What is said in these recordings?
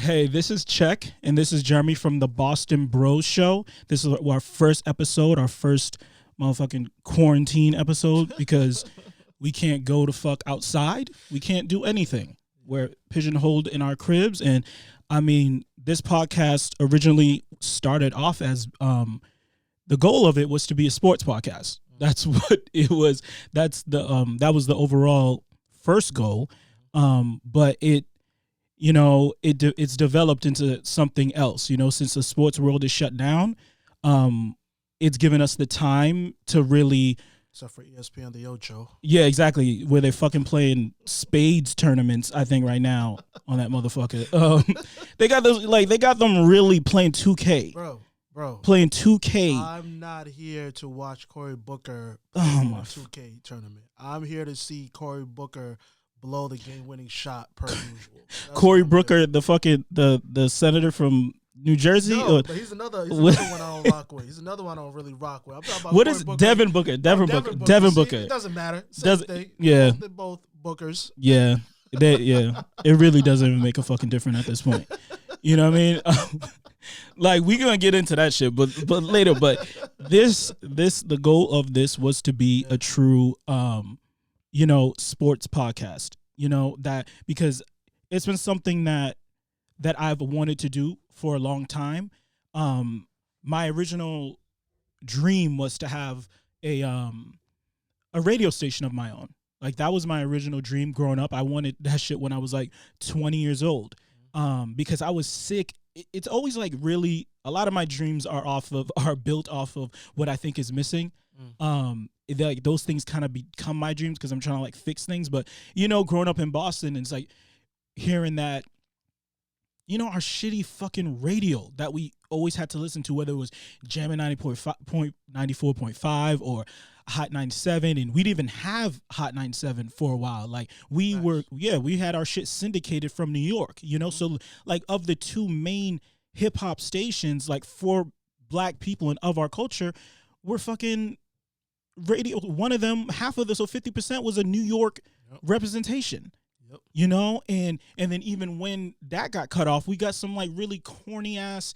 Hey, this is Check, and this is Jeremy from the Boston Bros Show. This is our first episode, our first motherfucking quarantine episode, because we can't go to fuck outside. We can't do anything. We're pigeonholed in our cribs, and I mean, this podcast originally started off as the goal of it was to be a sports podcast. That's what it was. That was the overall first goal. But it's developed into something else. Since the sports world is shut down, it's given us the time to really. Except for ESPN the Ocho. Yeah, exactly. Where they're fucking playing spades tournaments, I think, right now on that motherfucker. They got them really playing 2K. Bro. Playing 2K. I'm not here to watch Cory Booker play a 2K tournament. I'm here to see Cory Booker blow the game-winning shot per usual. Cory Booker, the senator from New Jersey? No, but he's another one I don't rock with. He's another one I don't really rock with. I'm talking about what is Devin Booker? Devin Booker. It doesn't matter. Thing. Yeah. They're both Bookers. Yeah. It really doesn't even make a fucking difference at this point. You know what I mean? Like, we're going to get into that shit, but later. But the goal of this was to be a true, sports podcast. That because it's been something that I've wanted to do for a long time. My original dream was to have a radio station of my own. Like, that was my original dream growing up. I wanted that shit when I was like 20 years old. Because I was sick. It's always like really a lot of my dreams are built off of what I think is missing. Like those things kind of become my dreams because I'm trying to like fix things. But growing up in Boston, it's like hearing that, our shitty fucking radio that we always had to listen to, whether it was Jammin' 94.5 or Hot 97, and we didn't even have Hot 97 for a while. Like we had our shit syndicated from New York, So like of the two main hip hop stations, like for black people and of our culture, we're fucking radio. One of them, half of this, so 50% was a New York representation. Yep. And then even when that got cut off, we got some like really corny ass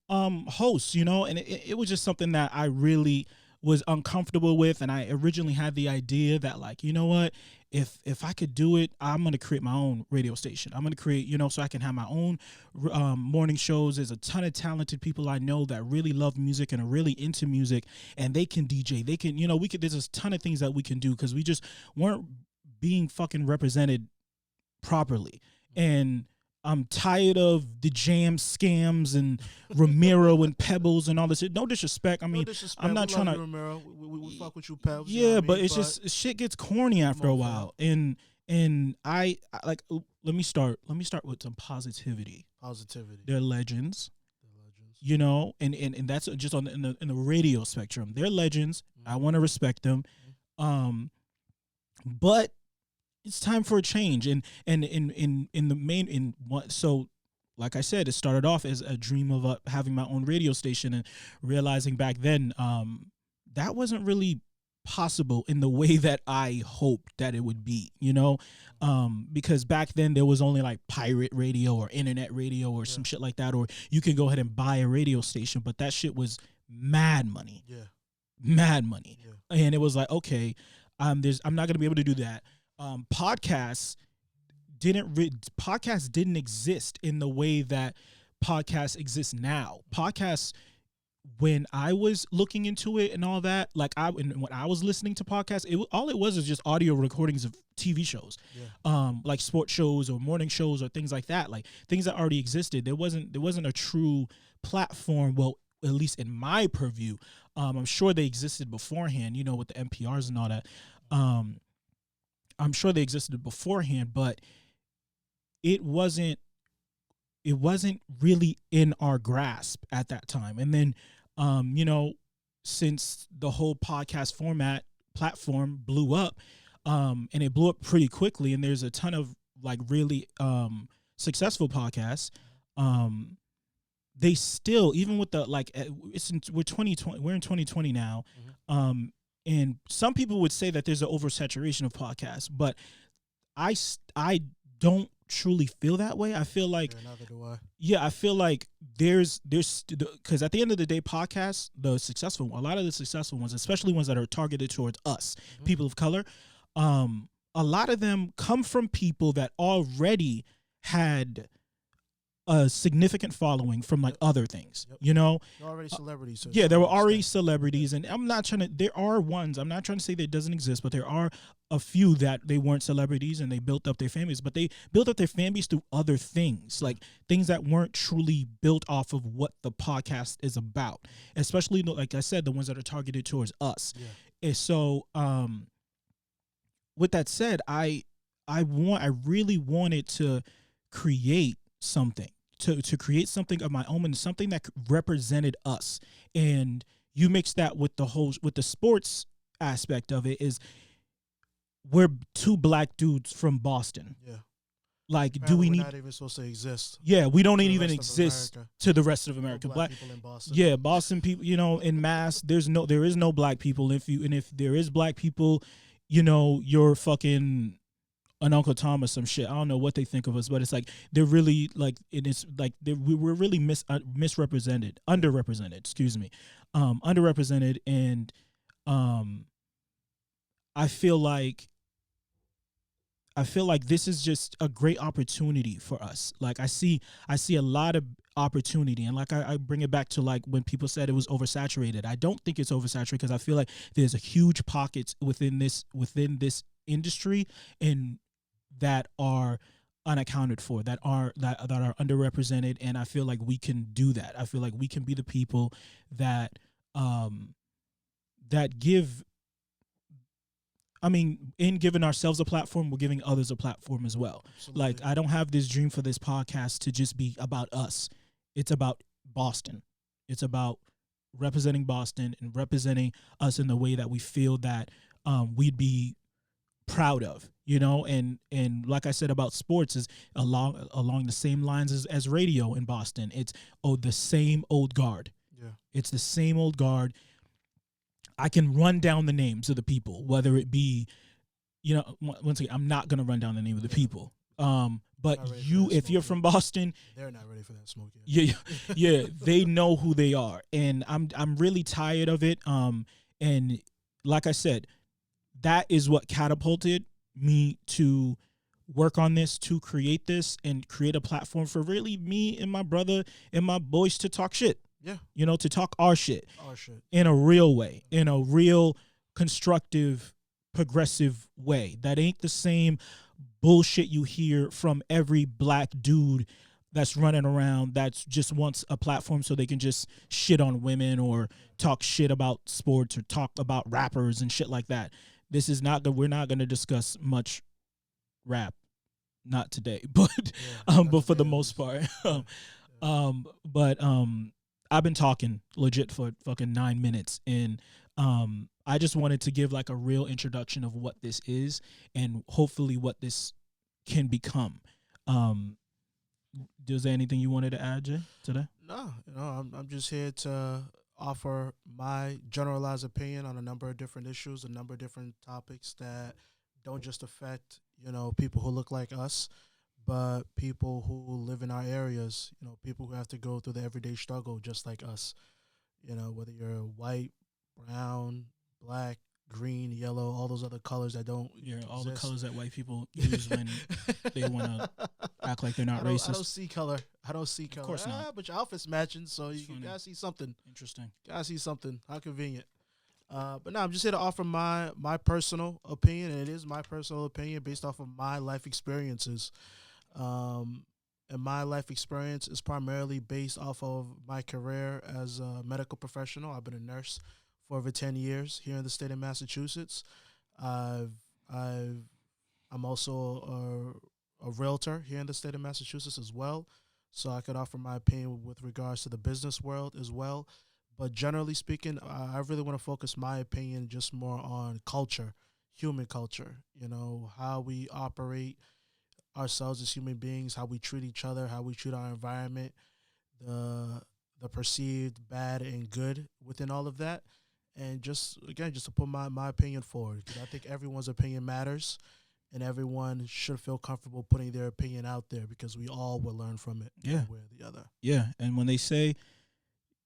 hosts, and it was just something that I really was uncomfortable with. And I originally had the idea that, like, you know what, if I could do it, I'm going to create my own radio station. I'm going to create, so I can have my own morning shows. There's a ton of talented people I know that really love music and are really into music, and they can DJ. They can, there's a ton of things that we can do because we just weren't being fucking represented properly. And I'm tired of the Jam scams and Ramiro and Pebbles and all this shit. No disrespect. I mean, I'm not trying to. Ramiro. We fuck with you, Pebbles. Yeah, but it's just shit gets corny after a while. And I like. Let me start with some positivity. They're legends. And that's just in the radio spectrum. They're legends. I want to respect them. But it's time for a change, and so like I said, it started off as a dream of having my own radio station, and realizing back then that wasn't really possible in the way that I hoped that it would be, because back then there was only like pirate radio or internet radio or some shit like that, or you can go ahead and buy a radio station, but that shit was mad money. And it was like, okay, I'm not gonna be able to do that. Podcasts didn't exist in the way that podcasts exist now. Podcasts, when I was looking into it and all that, when I was listening to podcasts, all it was just audio recordings of TV shows, like sports shows or morning shows or things like that, like things that already existed. There wasn't a true platform. Well, at least in my purview, I'm sure they existed beforehand. With the NPRs and all that. I'm sure they existed beforehand, but it wasn't really in our grasp at that time. And then, since the whole podcast platform blew up, and it blew up pretty quickly, and there's a ton of like really successful podcasts, they still, even with the like, we're 2020, we're in 2020 now, and some people would say that there's an oversaturation of podcasts, but I don't truly feel that way. I feel like Yeah, neither do I. yeah, I feel like there's because at the end of the day, podcasts, a lot of the successful ones, especially ones that are targeted towards us, Mhm. people of color, a lot of them come from people that already had a significant following from like Yep. other things, Yep. you know. They're already Uh, celebrities to yeah, there some were already extent. celebrities, and I'm not trying to. There are ones. I'm not trying to say that it doesn't exist, but there are a few that they weren't celebrities and they built up their families, but they built up their families through other things, like things that weren't truly built off of what the podcast is about. Especially, like I said, the ones that are targeted towards us. Yeah. And so, with that said, I really wanted to create something to create something of my own and something that represented us. And you mix that with the sports aspect of it is we're two black dudes from Boston. Yeah. Like, do Apparently, we we're need? not even supposed to exist Yeah, we don't to the even rest of exist America. to the rest of No America. black people in Boston. Yeah, Boston people, in mass, there is no black people. If there is black people, you're fucking an Uncle Tom or some shit. I don't know what they think of us, but it's like they're really like it's like we're really misrepresented, underrepresented. Excuse me, underrepresented, and um, I feel like this is just a great opportunity for us. Like I see a lot of opportunity, and like I bring it back to like when people said it was oversaturated. I don't think it's oversaturated because I feel like there's a huge pockets within this industry and that are unaccounted for, that are underrepresented, and I feel like we can do that. I feel like we can be the people that that give. I mean, in giving ourselves a platform, we're giving others a platform as well. Absolutely. Like, I don't have this dream for this podcast to just be about us. It's about Boston. It's about representing Boston and representing us in the way that we feel that we'd be proud of, and like I said about sports is along the same lines as radio in Boston. It's the same old guard. Yeah. It's the same old guard. I can run down the names of the people, whether it be, once again, I'm not gonna run down the name of the people. But if you're from Boston, they're not ready for that smoke yet. Yeah, they know who they are, and I'm really tired of it. And like I said, that is what catapulted me to work on this, to create this, and create a platform for really me and my brother and my boys to talk shit. Yeah. To talk our shit. Our shit. In a real way, in a real constructive, progressive way. That ain't the same bullshit you hear from every black dude that's running around that's just wants a platform so they can just shit on women or talk shit about sports or talk about rappers and shit like that. This is not good. We're not going to discuss much rap, not today, but but for the most part, but I've been talking legit for fucking 9 minutes, and I just wanted to give like a real introduction of what this is and hopefully what this can become. Is there anything you wanted to add, Jay, today? No, I'm just here to offer my generalized opinion on a number of different issues, a number of different topics that don't just affect, people who look like us, but people who live in our areas, people who have to go through the everyday struggle just like us. Whether you're white, brown, black, green, yellow, all those other colors that don't all the exist. colors that white people use when they want to act like they're not racist. I don't see color. Of course not. But your outfit's matching, so you funny. gotta see something. Interesting. Gotta see something. How convenient. But no, I'm just here to offer my personal opinion, and it is my personal opinion based off of my life experiences. And my life experience is primarily based off of my career as a medical professional. I've been a nurse for over 10 years here in the state of Massachusetts. I'm also a realtor here in the state of Massachusetts as well. So I could offer my opinion with regards to the business world as well. But generally speaking, I really want to focus my opinion just more on culture, human culture, how we operate ourselves as human beings, how we treat each other, how we treat our environment, the perceived bad and good within all of that. And just to put my opinion forward, because I think everyone's opinion matters. and everyone should feel comfortable putting their opinion out there because we all will learn from it Yeah. one way or the other. Yeah. And when they say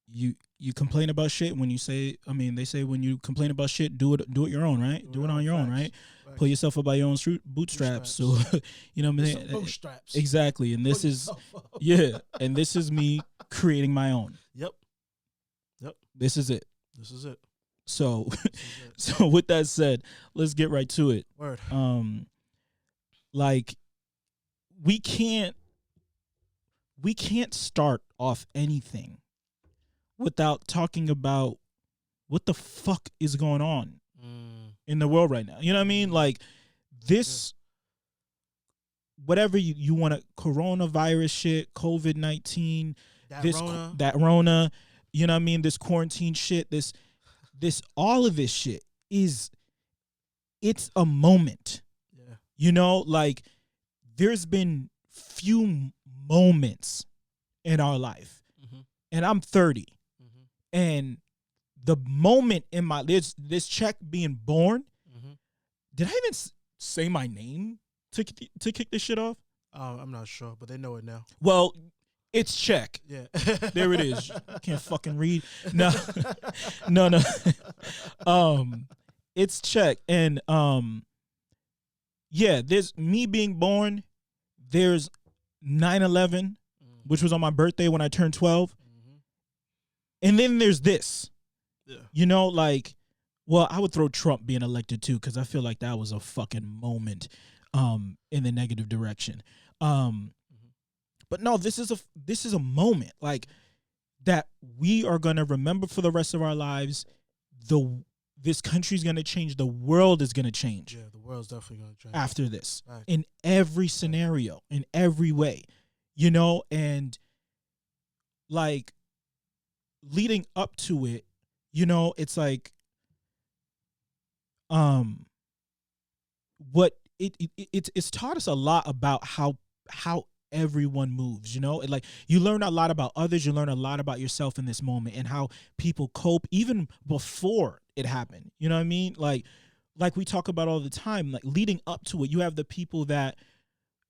you complain about shit, they say when you complain about shit, do it your own, right? Do it on your own, Facts. right? Pull yourself up by your own bootstraps. So you know what I'm Get some saying? bootstraps. Exactly. And this Pull is yourself up. yeah, and this is me creating my own. Yep. Yep. This is it. This is it. So This is it. so with that said, let's get right to it. Word. Like we can't start off anything without talking about what the fuck is going on in the world right now. You know what I mean? Like this, whatever you want to, coronavirus shit, COVID-19, that Rona, you know what I mean? This quarantine shit, this, all of this shit it's a moment. Yeah. You know, like there's been few moments in our life, and I'm 30. And the moment in my this check being born, did I even say my name to kick this shit off? I'm not sure, but they know it now. Well, it's check. Yeah, there it is. Can't fucking read. No, no. It's check, and yeah. There's me being born. There's 9/11, which was on my birthday when I turned 12. And then there's this, you know, like, well, I would throw Trump being elected too, because I feel like that was a fucking moment in the negative direction. But no, this is a moment like that we are going to remember for the rest of our lives. This country's going to change. The world is going to change. Yeah, the world's definitely going to change after this, right. In every scenario, in every way, you know, and like, leading up to it, you know, it's like what it's taught us a lot about how everyone moves, you know. And like, you learn a lot about others, you learn a lot about yourself in this moment and how people cope even before it happened. You know what I mean? Like we talk about all the time, like leading up to it, you have the people that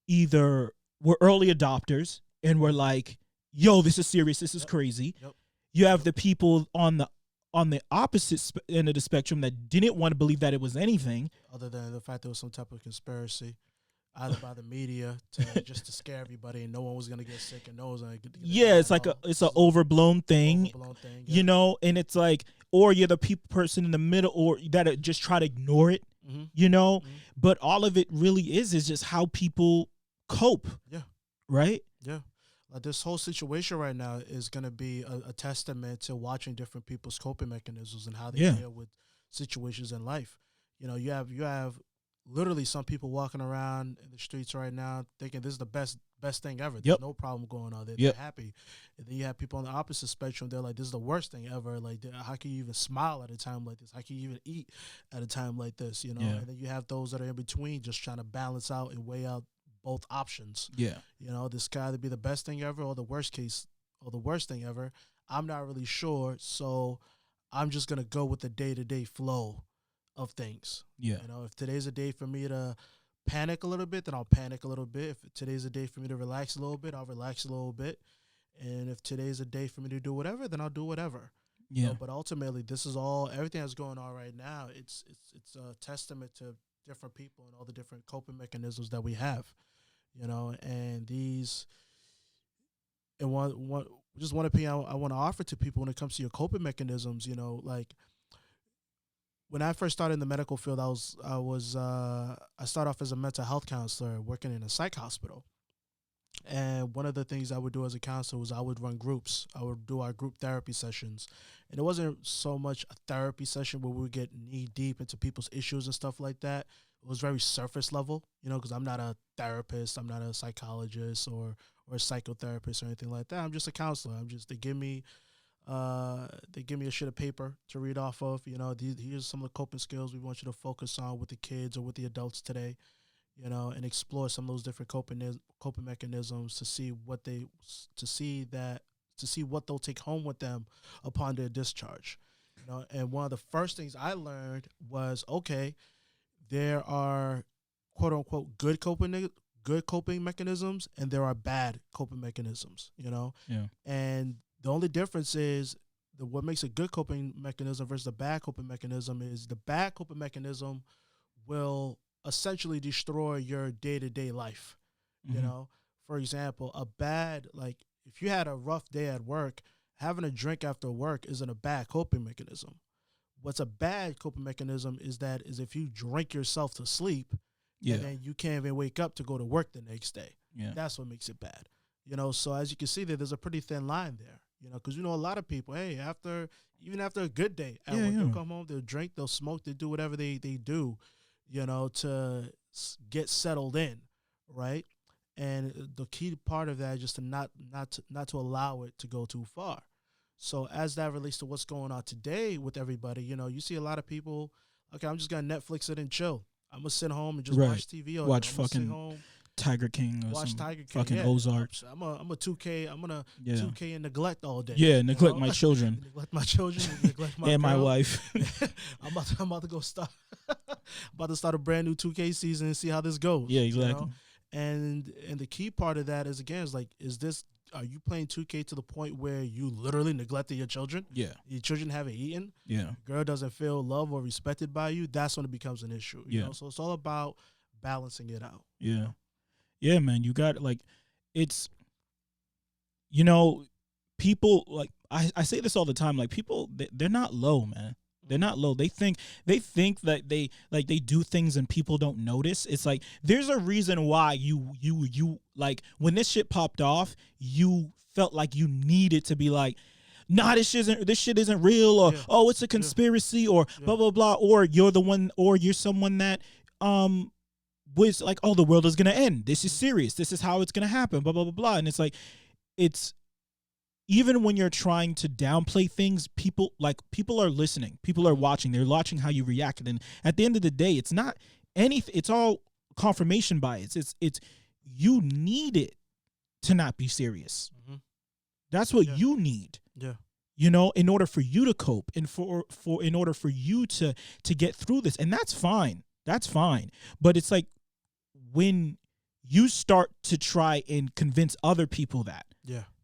either were early adopters and were like, yo, this is serious, this is crazy. You have the people on the opposite end of the spectrum that didn't want to believe that it was anything other than the fact there was some type of conspiracy, either by the media just to scare everybody, and no one was gonna get sick, and no one was gonna get. Yeah, it's like it's an overblown thing, you know, and it's like, or you're the person in the middle, or that just try to ignore it, you know. But all of it really is just how people cope. Yeah. Right. Yeah. This whole situation right now is going to be a testament to watching different people's coping mechanisms and how they deal with situations in life. You know, you have literally some people walking around in the streets right now thinking this is the best thing ever. There's no problem going on. They're happy. And then you have people on the opposite spectrum. They're like, this is the worst thing ever. Like, how can you even smile at a time like this? How can you even eat at a time like this? You know, and then you have those that are in between just trying to balance out and weigh out both options. Yeah. You know, this could either be the best thing ever or the worst case or the worst thing ever. I'm not really sure. So I'm just going to go with the day-to-day flow of things. Yeah. You know, if today's a day for me to panic a little bit, then I'll panic a little bit. If today's a day for me to relax a little bit, I'll relax a little bit. And if today's a day for me to do whatever, then I'll do whatever. Yeah. You know, but ultimately, this is everything that's going on right now. It's a testament to different people and all the different coping mechanisms that we have. You know, and one opinion I want to offer to people when it comes to your coping mechanisms. You know, like when I first started in the medical field, I started off as a mental health counselor working in a psych hospital. And one of the things I would do as a counselor was I would run groups. I would do our group therapy sessions. And it wasn't so much a therapy session where we would get knee deep into people's issues and stuff like that. It was very surface level, you know, because I'm not a therapist. I'm not a psychologist or a psychotherapist or anything like that. I'm just a counselor. They give me a sheet of paper to read off of. You know, here's some of the coping skills we want you to focus on with the kids or with the adults today. You know, and explore some of those different coping mechanisms to see what they'll take home with them upon their discharge. You know, and one of the first things I learned was, okay, there are quote unquote good coping mechanisms, and there are bad coping mechanisms. Yeah. And the only difference is what makes a good coping mechanism versus a bad coping mechanism is the bad coping mechanism will essentially destroy your day to day life. You Mm-hmm. know, for example, like if you had a rough day at work, having a drink after work isn't a bad coping mechanism. What's a bad coping mechanism is if you drink yourself to sleep Yeah. and then you can't even wake up to go to work the next day. Yeah. That's what makes it bad. So as you can see there's a pretty thin line there. Because a lot of people, hey, even after a good day at work, they'll come home, they'll drink, they'll smoke, they'll do whatever they do, to get settled in, right? And the key part of that is just to not to allow it to go too far. So as that relates to what's going on today with everybody, you see a lot of people. Okay, I'm just gonna Netflix it and chill. I'm gonna sit home and just watch TV. Or watch I'm gonna sit fucking home, Tiger King or watch some Tiger King. fucking Yeah, Ozark. I'm a 2K. I'm gonna Yeah. 2K and neglect all day. Yeah, neglect my children. Neglect my children. Neglect my and my girl. wife. I'm about to go start. About to start a brand new 2K season and see how this goes. Yeah, exactly. And the key part of that is, again, is like, are you playing 2K to the point where you literally neglected your children? Yeah. Your children haven't eaten. Yeah. Girl doesn't feel loved or respected by you. That's when it becomes an issue. You know? So it's all about balancing it out. Yeah. Yeah, man. You got it's, people I say this all the time. Like people, they're not low, man. They're not low. They think that they do things and people don't notice. It's like there's a reason why you like when this shit popped off, you felt like you needed to be like, nah, this shit isn't real, or oh, it's a conspiracy, or blah blah blah, or you're someone that was like, oh, the world is gonna end. This is serious. This is how it's gonna happen. Blah blah blah blah. And it's like, it's. Even when you're trying to downplay things, people are listening. People are watching. They're watching how you react. And at the end of the day, it's not anything. It's all confirmation bias. It's you need it to not be serious. Mm-hmm. That's what you need. Yeah. In order for you to cope and in order for you to get through this. And that's fine. That's fine. But it's like when you start to try and convince other people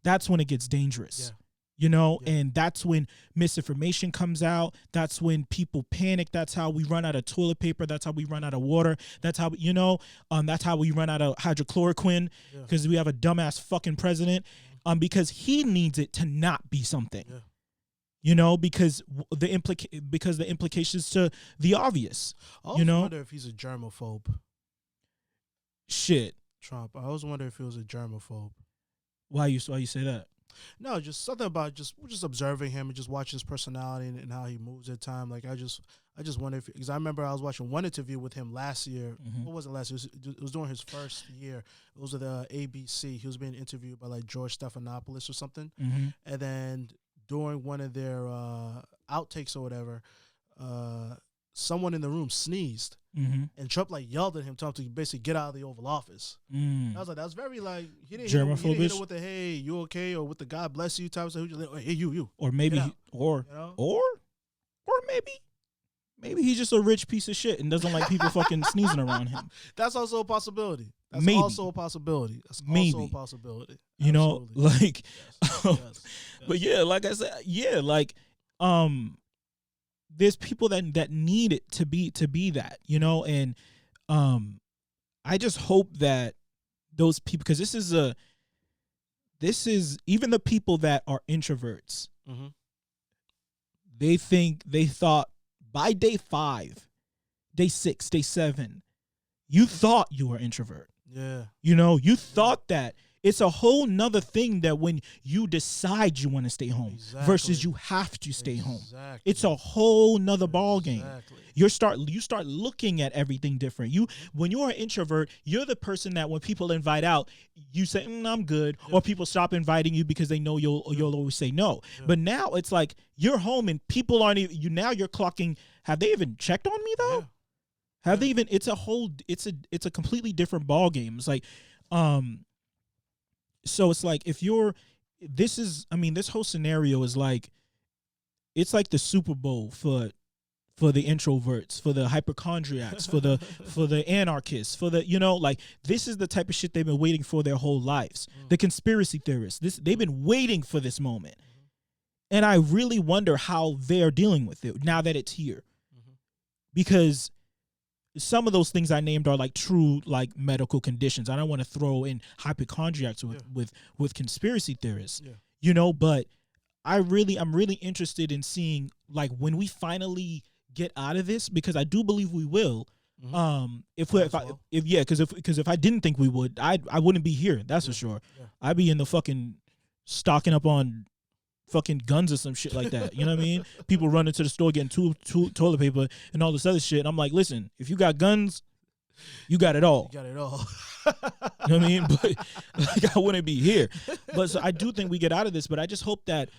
that's when it gets dangerous, and that's when misinformation comes out. That's when people panic. That's how we run out of toilet paper. That's how we run out of water. That's how, that's how we run out of hydrochloroquine because we have a dumbass fucking president, because he needs it to not be something, because the implications to the obvious, I always wonder if he's a germaphobe. Shit. Trump. I always wonder if he was a germaphobe. Why you say that? No, just something about just observing him and just watching his personality and how he moves at time. Like I just wonder if, because I remember I was watching one interview with him last year. Mm-hmm. What was it last year? It was during his first year. It was at the ABC. He was being interviewed by like George Stephanopoulos or something. Mm-hmm. And then during one of their outtakes or whatever, someone in the room sneezed. Mm-hmm. And Trump like yelled at him, told him to basically get out of the Oval Office. I was like, that was very like, he didn't hit him with the hey, you okay, or with the God bless you type of stuff. He just like, hey, you, or maybe or maybe he's just a rich piece of shit and doesn't like people fucking sneezing around him. That's also a possibility. That's also a possibility. Absolutely. Like, yes. But yeah, like I said, like, there's people that need it to be that, and I just hope that those people, because this is even the people that are introverts, mm-hmm. they thought by day 5, day 6, day 7, you thought you were an introvert. Yeah. You thought that. It's a whole nother thing that when you decide you want to stay home versus you have to stay home. It's a whole nother ball game. You start looking at everything different. When you're an introvert, you're the person that when people invite out, you say, I'm good. Yeah. Or people stop inviting you because they know you'll always say no. Yeah. But now it's like you're home and people aren't even, now you're clocking. Have they even checked on me though? Yeah. Have they even, it's a completely different ball game. It's like, so it's like this whole scenario is like, it's like the Super Bowl for for the introverts, for the hypochondriacs, for the anarchists, for the like this is the type of shit they've been waiting for their whole lives. The conspiracy theorists, they've been waiting for this moment. And I really wonder how they're dealing with it now that it's here. Because some of those things I named are like true like medical conditions. I don't want to throw in hypochondriacs with conspiracy theorists. But I'm really interested in seeing like when we finally get out of this, because I do believe we will. Because if I didn't think we would, I wouldn't be here. That's for sure. I'd be in the fucking stocking up on fucking guns or some shit like that. You know what I mean? People running to the store getting two toilet paper and all this other shit. And I'm like, listen, if you got guns, you got it all. You got it all. You know what I mean? But like, I wouldn't be here. But so I do think we get out of this. But I just hope that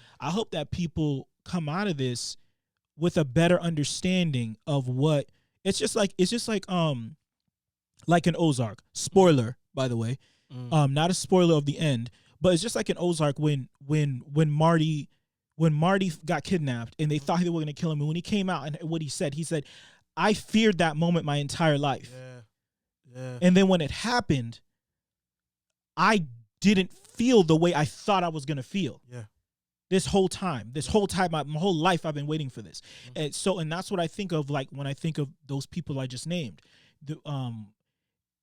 people come out of this with a better understanding of what it's just like an Ozark. Spoiler, by the way. Not a spoiler of the end. But it's just like an Ozark when Marty got kidnapped and they thought they were going to kill him. And when he came out and what he said, I feared that moment my entire life. Yeah. And then when it happened, I didn't feel the way I thought I was going to feel. Yeah. This whole time, my whole life, I've been waiting for this. And that's what I think of, like, when I think of those people I just named.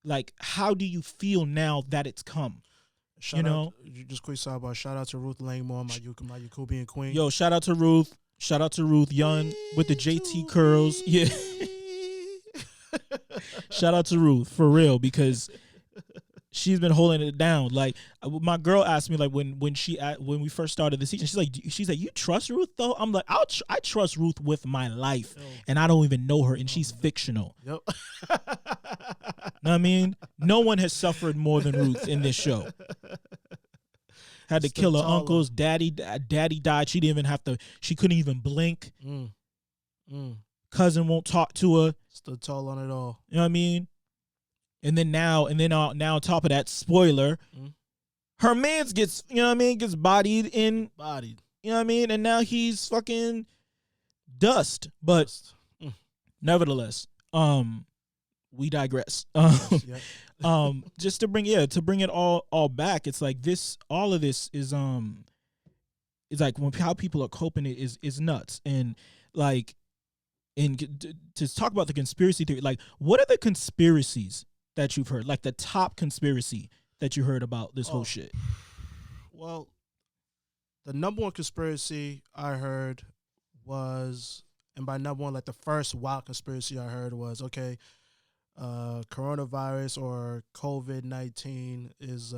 Like, how do you feel now that it's come? Just quick sidebar. Shout out to Ruth Langmore, my Yakubian queen. Yo, shout out to Ruth. Shout out to Ruth Young with the JT curls. Yeah. Shout out to Ruth for real, because she's been holding it down. Like, my girl asked me, like, when we first started the season, she's like, you trust Ruth though? I'm like, I trust Ruth with my life, and I don't even know her, and she's fictional. Yep. Know what I mean? No one has suffered more than Ruth in this show. Had to kill her uncles. Daddy died. She didn't even have to. She couldn't even blink. Cousin won't talk to her. Stood tall on it all. You know what I mean? And then now on top of that, spoiler, her man's gets, gets bodied. You know what I mean? And now he's fucking dust. But nevertheless, we digress. Just to bring it all back, it's like all of this is like how people are coping is nuts. And like, to talk about the conspiracy theory, like, what are the conspiracies that you've heard? Like the top conspiracy that you heard about this whole shit? Well, the number one conspiracy I heard was, and by number one, like the first wild conspiracy I heard was, okay, coronavirus or COVID-19 is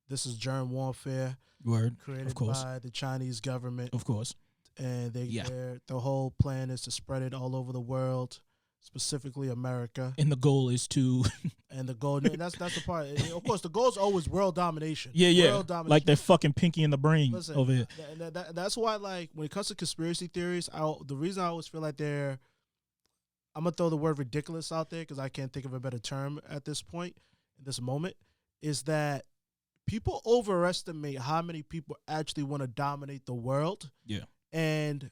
this is germ warfare. Word. Created of course. by the Chinese government. Of course. And the whole plan is to spread it all over the world, specifically America. And the goal is to and that's the part. Of course, the goal is always world domination. Yeah. World domination. Like they're fucking pinky in the brain over here. That's why, like, when it comes to conspiracy theories, the reason I always feel like I'm gonna throw the word ridiculous out there because I can't think of a better term at this point, in this moment, is that people overestimate how many people actually want to dominate the world. Yeah. And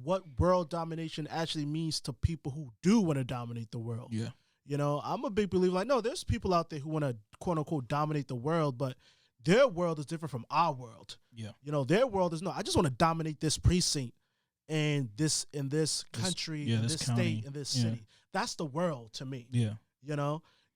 what world domination actually means to people who do want to dominate the world. Yeah. I'm a big believer, like, no, there's people out there who want to, quote unquote, dominate the world, but their world is different from our world. Yeah. Their world is, no, I just want to dominate this precinct and this country, in this state, in this city. That's the world to me. Yeah.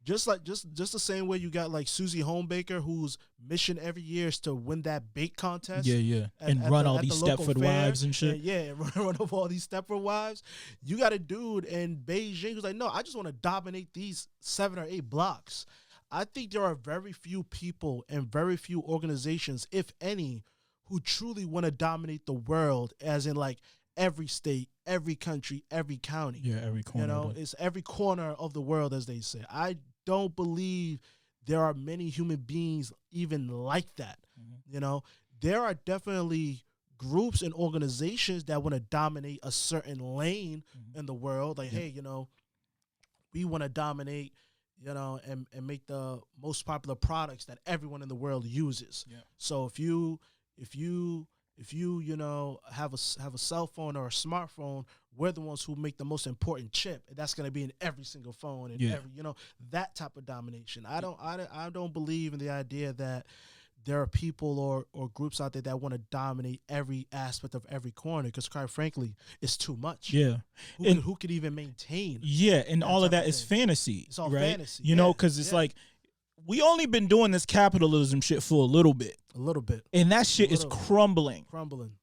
Just the same way you got like Susie Homebaker, whose mission every year is to win that bake contest. Yeah. And run all these Stepford wives and shit. And run over all these Stepford wives. You got a dude in Beijing who's like, no, I just want to dominate these 7 or 8 blocks. I think there are very few people and very few organizations, if any, who truly want to dominate the world, as in like every state, every country, every county. Yeah, every corner. It's every corner of the world, as they say. I don't believe there are many human beings even like that. Mm-hmm. There are definitely groups and organizations that want to dominate a certain lane in the world. Like, hey, we want to dominate, and make the most popular products that everyone in the world uses. Yeah. So if you If you have a cell phone or a smartphone, we're the ones who make the most important chip, and that's going to be in every single phone and Yeah. every that type of domination. I don't believe in the idea that there are people or groups out there that want to dominate every aspect of every corner, because quite frankly, it's too much. Yeah. Who could even maintain? Yeah, and that all of type that of is thing? fantasy. It's all right? fantasy, You know, yeah, because it's yeah. like we only been doing this capitalism shit for a little bit, A little bit and that shit is little. crumbling. crumbling,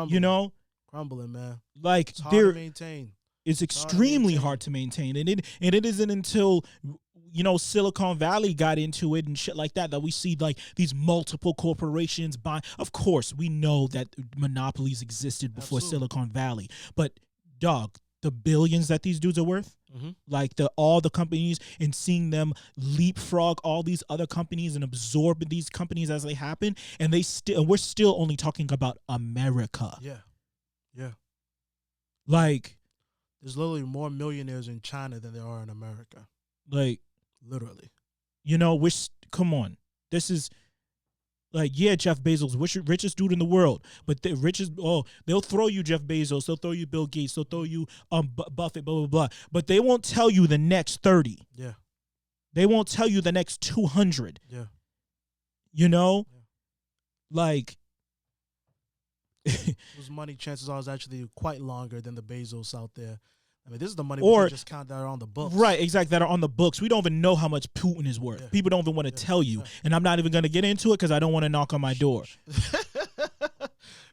You know, crumbling, man. like It's hard to there maintain. is hard to extremely maintain. hard to maintain, and it isn't until Silicon Valley got into it and shit like that we see like these multiple corporations buying. Of course, we know that monopolies existed before Absolutely. Silicon Valley, but dog, the billions that these dudes are worth, Mhm. like all the companies, and seeing them leapfrog all these other companies and absorb these companies as they happen, and we're still only talking about America. Yeah, yeah. Like There's literally more millionaires in China than there are in America. Literally. come on. This is like, yeah, Jeff Bezos, richest dude in the world, but the richest, they'll throw you Jeff Bezos, they'll throw you Bill Gates, they'll throw you Buffett, blah, blah, blah, but they won't tell you the next 30. Yeah, They won't tell you the next 200. yeah. Like, Whose money, chances are, is actually quite longer than the Bezos out there. I mean, this is the money Or- we can just count that are on the books. right, exactly, that are on the books. We don't even know how much Putin is worth. Yeah. People don't even want to tell you, yeah. and I'm not even going to get into it because I don't want to knock on my door.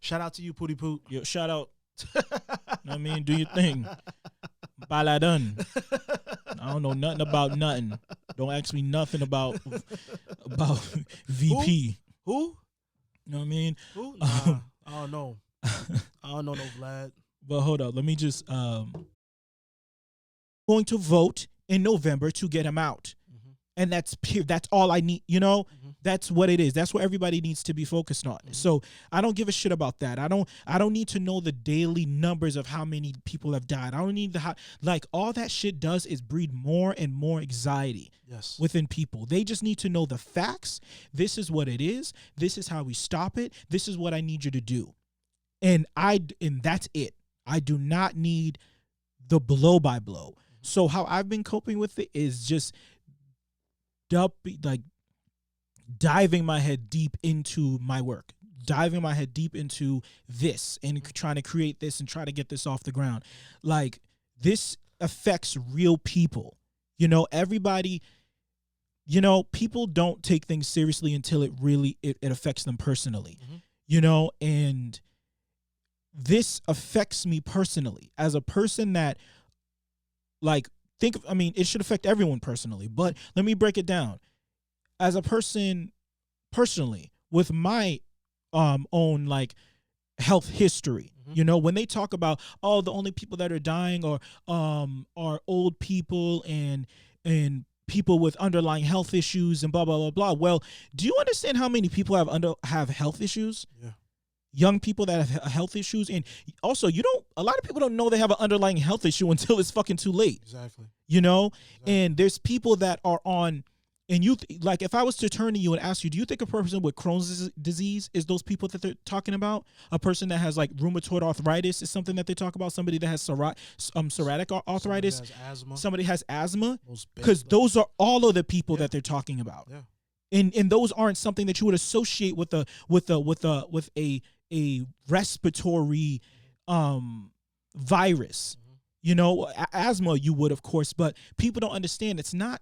Shout out to you, Pooty Poot. Yo, shout out. Know what I mean, do your thing. Baladun. I don't know nothing about nothing. Don't ask me nothing about VP. Who? You know what I mean? Who? Nah, I don't know. I don't know no Vlad. But hold up, let me just going to vote in November to get him out. Mm-hmm. And that's all I need, Mm-hmm. That's what it is. That's what everybody needs to be focused on. Mm-hmm. So I don't give a shit about that. I don't need to know the daily numbers of how many people have died. I don't need all that shit does is breed more and more anxiety Yes. within people. They just need to know the facts. This is what it is. This is how we stop it. This is what I need you to do. And that's it. I do not need the blow by blow. So how I've been coping with it is just diving my head deep into my work, diving my head deep into this and trying to create this and try to get this off the ground. Like, this affects real people. Everybody, people don't take things seriously until it affects them personally. Mhm. And this affects me personally as a person that, like, it should affect everyone personally, but let me break it down. As a person personally with my own like health history, Mhm. when they talk about, the only people that are dying are old people and people with underlying health issues and blah blah blah blah. Well, do you understand how many people have health issues? Yeah. Young people that have health issues, and also a lot of people don't know they have an underlying health issue until it's fucking too late. Exactly. And there's people that are on, and like, if I was to turn to you and ask you, do you think a person with Crohn's disease is those people that they're talking about? A person that has like rheumatoid arthritis is something that they talk about. Somebody that has psoriatic arthritis. Somebody has asthma. Because those are all of the people that they're talking about. Yeah. And those aren't something that you would associate with a respiratory virus. Asthma you would, of course, but people don't understand it's not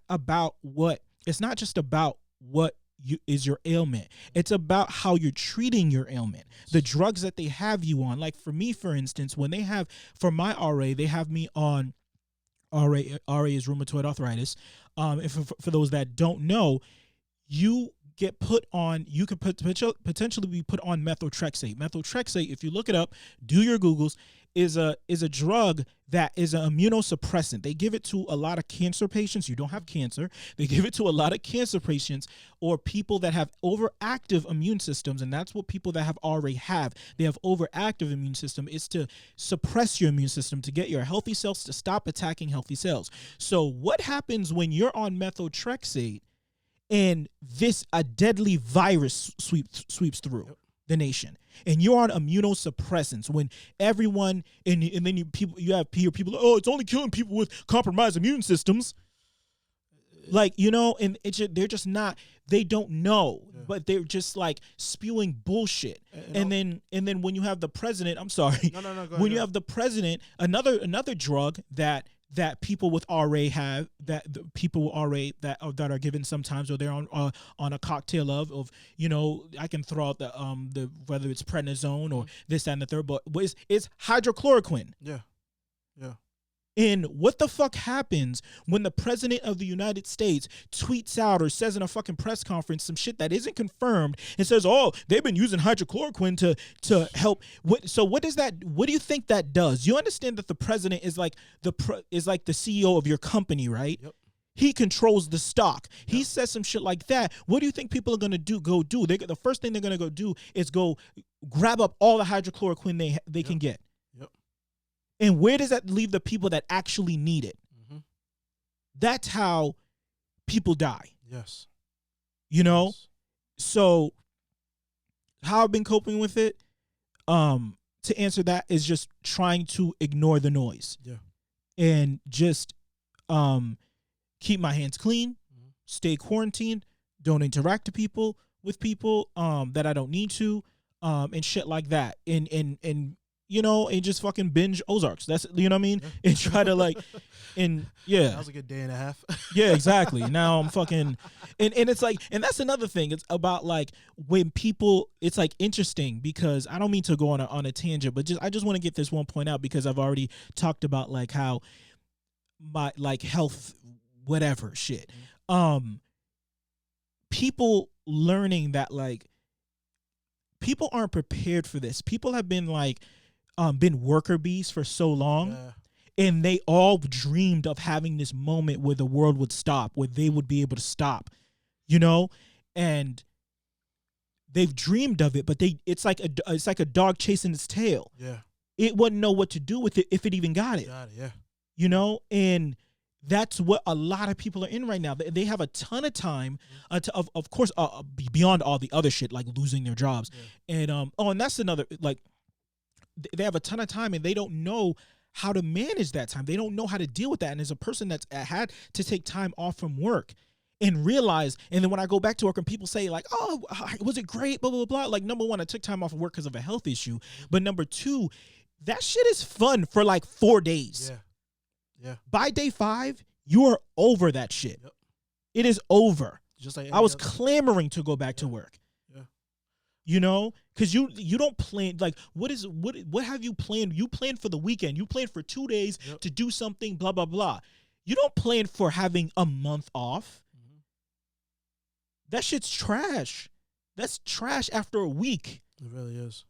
just about what is your ailment. It's about how you're treating your ailment. The drugs that they have you on, like for me, for instance, when for my RA, they have me on RA is rheumatoid arthritis. For those that don't know, you could potentially be put on methotrexate. Methotrexate, if you look it up, do your Googles, is a drug that is an immunosuppressant. They give it to a lot of cancer patients. You don't have cancer. They give it to a lot of cancer patients or people that have overactive immune systems, and that's what people that have already have. They have overactive immune system. It's to suppress your immune system to get your healthy cells to stop attacking healthy cells. So what happens when you're on methotrexate and a deadly virus sweeps through? Yep. the nation, and you're on immunosuppressants when everyone and then you have people, oh, it's only killing people with compromised immune systems, like, you know, and they're just not, they don't know, but they're just like spewing bullshit. And then when you have the president, I'm sorry, no, go when ahead. you have the president, another drug that people with RA have, that the people with RA that are given sometimes, or they're on a cocktail of, you know, I can throw out the whether it's prednisone or this, that, and the third, but it's hydrochloroquine. Yeah. And what the fuck happens when the president of the United States tweets out or says in a fucking press conference some shit that isn't confirmed and says, oh, they've been using hydrochloroquine to help? What does that? What do you think that does? You understand that the president is like the CEO of your company, right? Yep. He controls the stock. Yep. He says some shit like that. What do you think people are gonna do? The first thing they're gonna go do is go grab up all the hydrochloroquine they can get. And where does that leave the people that actually need it? Mm-hmm. That's how people die. Yes. You know? Yes. So how I've been coping with it, to answer that, is just trying to ignore the noise. Yeah. And just keep my hands clean, stay quarantined, don't interact with people that I don't need to, and shit like that. And you know, and just fucking binge Ozarks. That's, you know what I mean? Yeah. And try to like, and yeah. That was a good day and a half. Yeah, exactly. Now I'm fucking, and it's like, and that's another thing. It's about like when people, it's like interesting because I don't mean to go on a tangent, but I just want to get this one point out because I've already talked about like how my like health, whatever shit. People learning that like people aren't prepared for this. People have been like, been worker bees for so long, and they all dreamed of having this moment where the world would stop, where they would be able to stop, you know, and they've dreamed of it, but it's like a dog chasing its tail. Yeah, it wouldn't know what to do with it if it even got it. Yeah, you know, and that's what a lot of people are in right now. They have a ton of time, of course, beyond all the other shit like losing their jobs, and and that's another, like, they have a ton of time and they don't know how to manage that time. They don't know how to deal with that. And as a person that's had to take time off from work and realize, and then when I go back to work and people say like, oh, was it great, blah, blah, blah. Like, number one, I took time off of work because of a health issue. But number two, that shit is fun for like 4 days. Yeah. By day 5, you are over that shit. Yep. It is over. Just like I was clamoring to go back to work. You know, because you don't plan, like, what have you planned? You plan for the weekend. You plan for 2 days to do something, blah, blah, blah. You don't plan for having a month off. Mm-hmm. That shit's trash. That's trash after a week. It really is.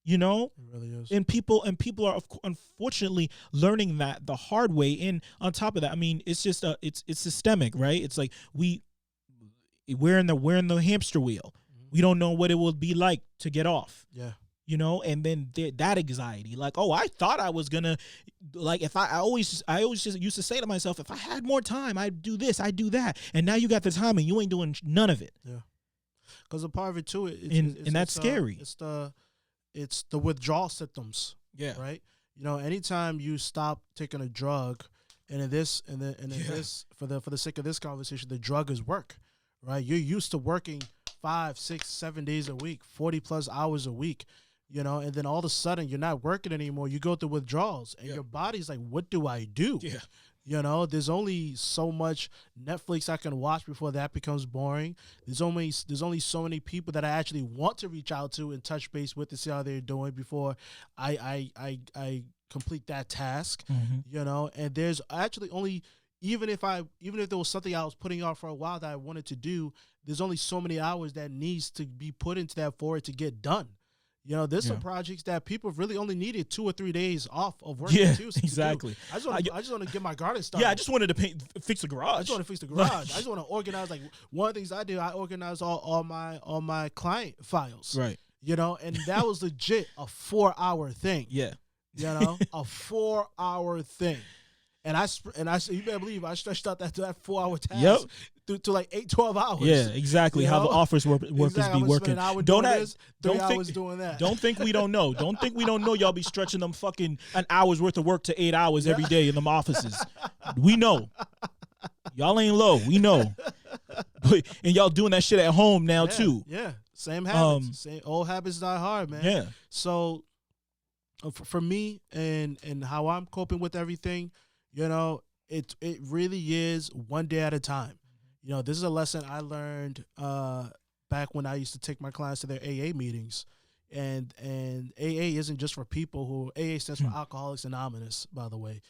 You know? It really is. And people are unfortunately learning that the hard way. And on top of that, I mean, it's just it's systemic, right? It's like we're in the hamster wheel. We don't know what it will be like to get off. Yeah. You know, and then that anxiety, like, oh, I thought I was gonna, like, if I always just used to say to myself, if I had more time, I'd do this, I'd do that. And now you got the time and you ain't doing none of it. Yeah. Because a part of it too, and that's scary. It's the withdrawal symptoms. Yeah. Right. You know, anytime you stop taking a drug, and in this, for the sake of this conversation, the drug is work. Right. You're used to working 5, 6, 7 days a week, 40 plus hours a week, you know, and then all of a sudden you're not working anymore. You go through withdrawals and your body's like, what do I do? Yeah. You know, there's only so much Netflix I can watch before that becomes boring. There's only so many people that I actually want to reach out to and touch base with to see how they're doing before I complete that task, you know, and there's actually only, even if there was something I was putting off for a while that I wanted to do, there's only so many hours that needs to be put into that for it to get done. You know, there's some projects that people really only needed 2 or 3 days off of work. Yeah, too, exactly. I just want to get my garden started. Yeah, I just wanted to fix the garage. I just want to fix the garage. I just want to organize. Like, one of the things I do, I organize all my client files. Right. You know, and that was legit a 4-hour thing. Yeah. You know, a 4-hour thing. And you better believe I stretched out that 4 hour task Yep. to like 8-12 hours. Yeah, exactly. You Have the know? office workers Exactly. be I'm working. an hour Don't doing act, this, 3 don't hours think doing that. don't think we don't know. Don't think we don't know. Y'all be stretching them fucking an hour's worth of work to 8 hours every day in them offices. We know. Y'all ain't low. We know. But and y'all doing that shit at home now too. Yeah. Same habits. Same old habits die hard, man. Yeah. So for me and how I'm coping with everything, you know, it really is one day at a time. You know, this is a lesson I learned back when I used to take my clients to their AA meetings. And AA isn't just for people who AA stands for Alcoholics Anonymous, by the way.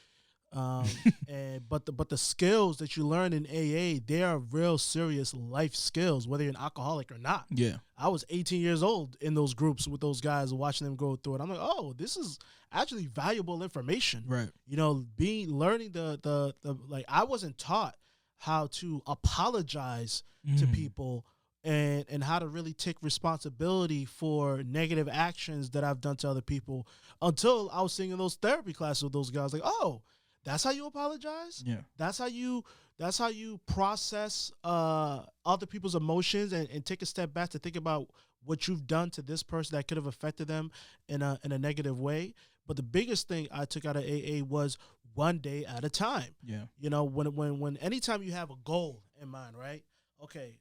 But the skills that you learn in AA, they are real serious life skills, whether you're an alcoholic or not. Yeah. I was 18 years old in those groups with those guys, watching them go through it. I'm like, oh, this is actually valuable information. Right. You know, learning the like, I wasn't taught how to apologize to people and how to really take responsibility for negative actions that I've done to other people until I was sitting in those therapy classes with those guys. Like, oh, that's how you apologize? Yeah. That's how you process other people's emotions and take a step back to think about what you've done to this person that could have affected them in a negative way. But the biggest thing I took out of AA was one day at a time. Yeah. You know, when anytime you have a goal in mind, right? Okay,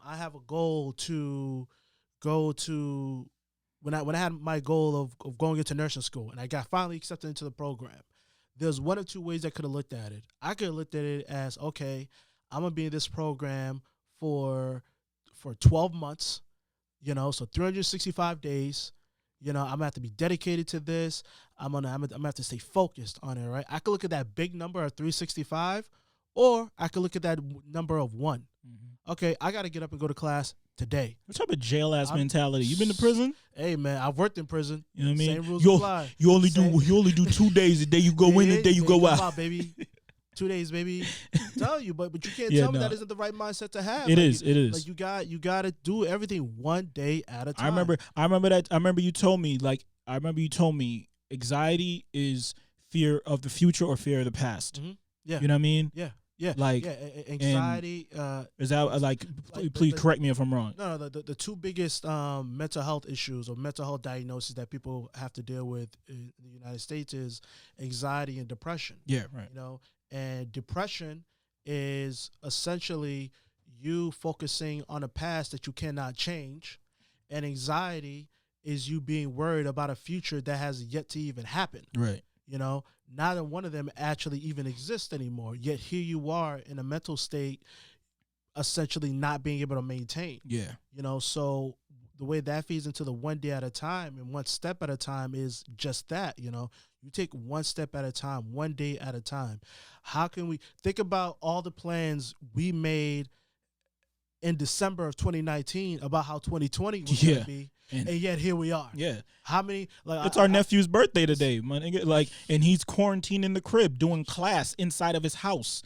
I have a goal to go to when I had my goal of going into nursing school and I got finally accepted into the program. There's one or two ways I could have looked at it. I could have looked at it as, okay, I'm going to be in this program for 12 months, you know, so 365 days. You know, I'm going to have to be dedicated to this. I'm gonna have to stay focused on it, right? I could look at that big number of 365, or I could look at that number of 1. Mm-hmm. Okay, I got to get up and go to class today. What type of jail ass mentality? You been to prison? Hey man, I've worked in prison. You know what I mean? Same rules apply. You only do 2 days. The day you go in, the day you go out. Baby. 2 days, baby. Tell you, but you can't tell me that isn't the right mindset to have. It is. Like you got to do everything one day at a time. I remember you told me anxiety is fear of the future or fear of the past. Mm-hmm. Yeah. You know what I mean? Yeah. Yeah, like anxiety. Is that like? Please correct me if I'm wrong. No, the two biggest mental health issues or mental health diagnoses that people have to deal with in the United States is anxiety and depression. Yeah, right. You know, and depression is essentially you focusing on a past that you cannot change, and anxiety is you being worried about a future that has yet to even happen. Right. You know, neither one of them actually even exist anymore. Yet here you are in a mental state, essentially not being able to maintain. Yeah. You know, so the way that feeds into the one day at a time and one step at a time is just that. You know, you take one step at a time, one day at a time. How can we think about all the plans we made in December of 2019 about how 2020 was going to be? And yet here we are. Yeah. How many? Like it's our nephew's birthday today, my nigga. Like, and he's quarantined in the crib doing class inside of his house.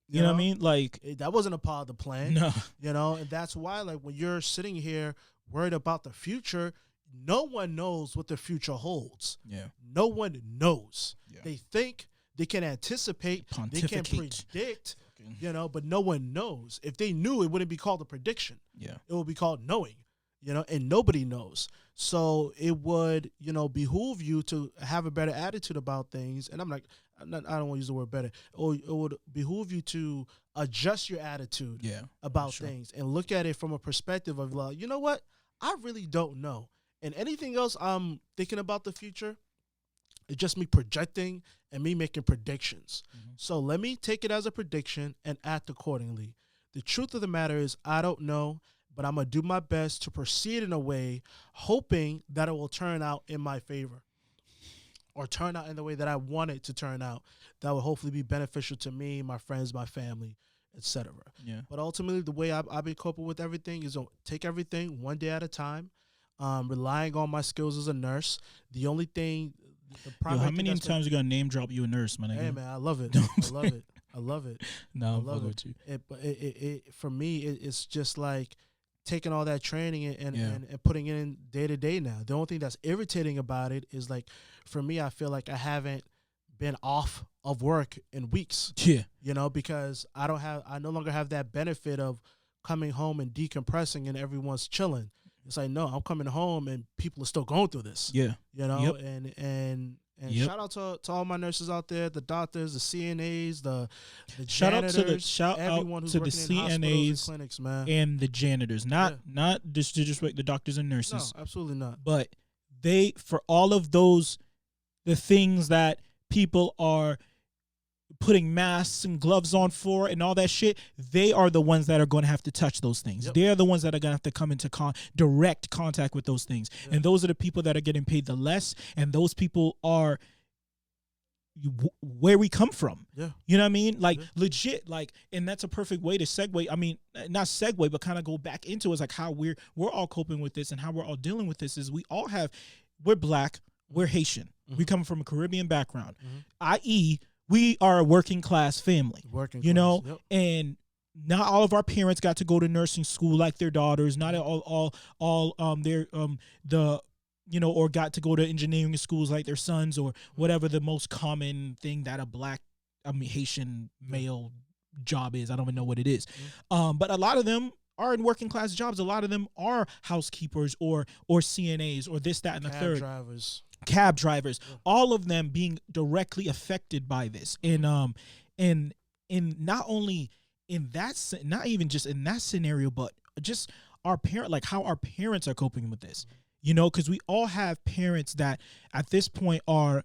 You know what I mean? Like that wasn't a part of the plan. No. You know, and that's why, like, when you're sitting here worried about the future, no one knows what the future holds. Yeah. No one knows. Yeah. They think they can anticipate, they can predict. You know, but no one knows. If they knew, it wouldn't be called a prediction. Yeah. It would be called knowing. You know, and nobody knows. So it would, you know, behoove you to have a better attitude about things. And I don't want to use the word better. Or it would behoove you to adjust your attitude about things and look at it from a perspective of, like, you know what? I really don't know. And anything else I'm thinking about the future, it's just me projecting and me making predictions. Mm-hmm. So let me take it as a prediction and act accordingly. The truth of the matter is I don't know. But I'm going to do my best to proceed in a way, hoping that it will turn out in my favor or turn out in the way that I want it to turn out. That will hopefully be beneficial to me, my friends, my family, etc. Yeah. But ultimately, the way I've been coping with everything is to take everything one day at a time, relying on my skills as a nurse. The only thing... how many times you going to name drop you a nurse, man? Hey, man, I love it. I love it. I love it. No, I love it. It for me, it's just like... taking all that training and putting it in day to day now. The only thing that's irritating about it is, like, for me, I feel like I haven't been off of work in weeks. Yeah. Because I no longer have that benefit of coming home and decompressing and everyone's chilling. It's like, no, I'm coming home and people are still going through this. Yeah. Yep. And Yep. shout out to all my nurses out there, the doctors, the CNAs, the Shout out janitors, to everyone who's the working in hospitals and CNAs clinics, man. and the janitors. Not disrespect the doctors and nurses. No, absolutely not. But they, for all of those, the things that people are putting masks and gloves on for and all that shit, they are the ones that are going to have to touch those things. Yep. They're the ones that are going to have to come into direct contact with those things. Yeah. And those are the people that are getting paid the less. And those people are where we come from. Yeah. You know what I mean? Like, Yeah. legit, like, and that's a perfect way to segue. I mean, not segue, but kind of go back into it. It's like how we're all coping with this and how we're all dealing with this is we're Black, we're Haitian. We come from a Caribbean background, i.e., we are a working class family. Yep. And not all of our parents got to go to nursing school like their daughters. Not all or got to go to engineering schools like their sons or whatever the most common thing that a Haitian male job is. I don't even know what it is. But a lot of them are in working class jobs. A lot of them are housekeepers or CNAs or this, that, and the third. Cab drivers, all of them being directly affected by this, and not only in that, not even just in that scenario, but just how our parents are coping with this, because we all have parents that at this point are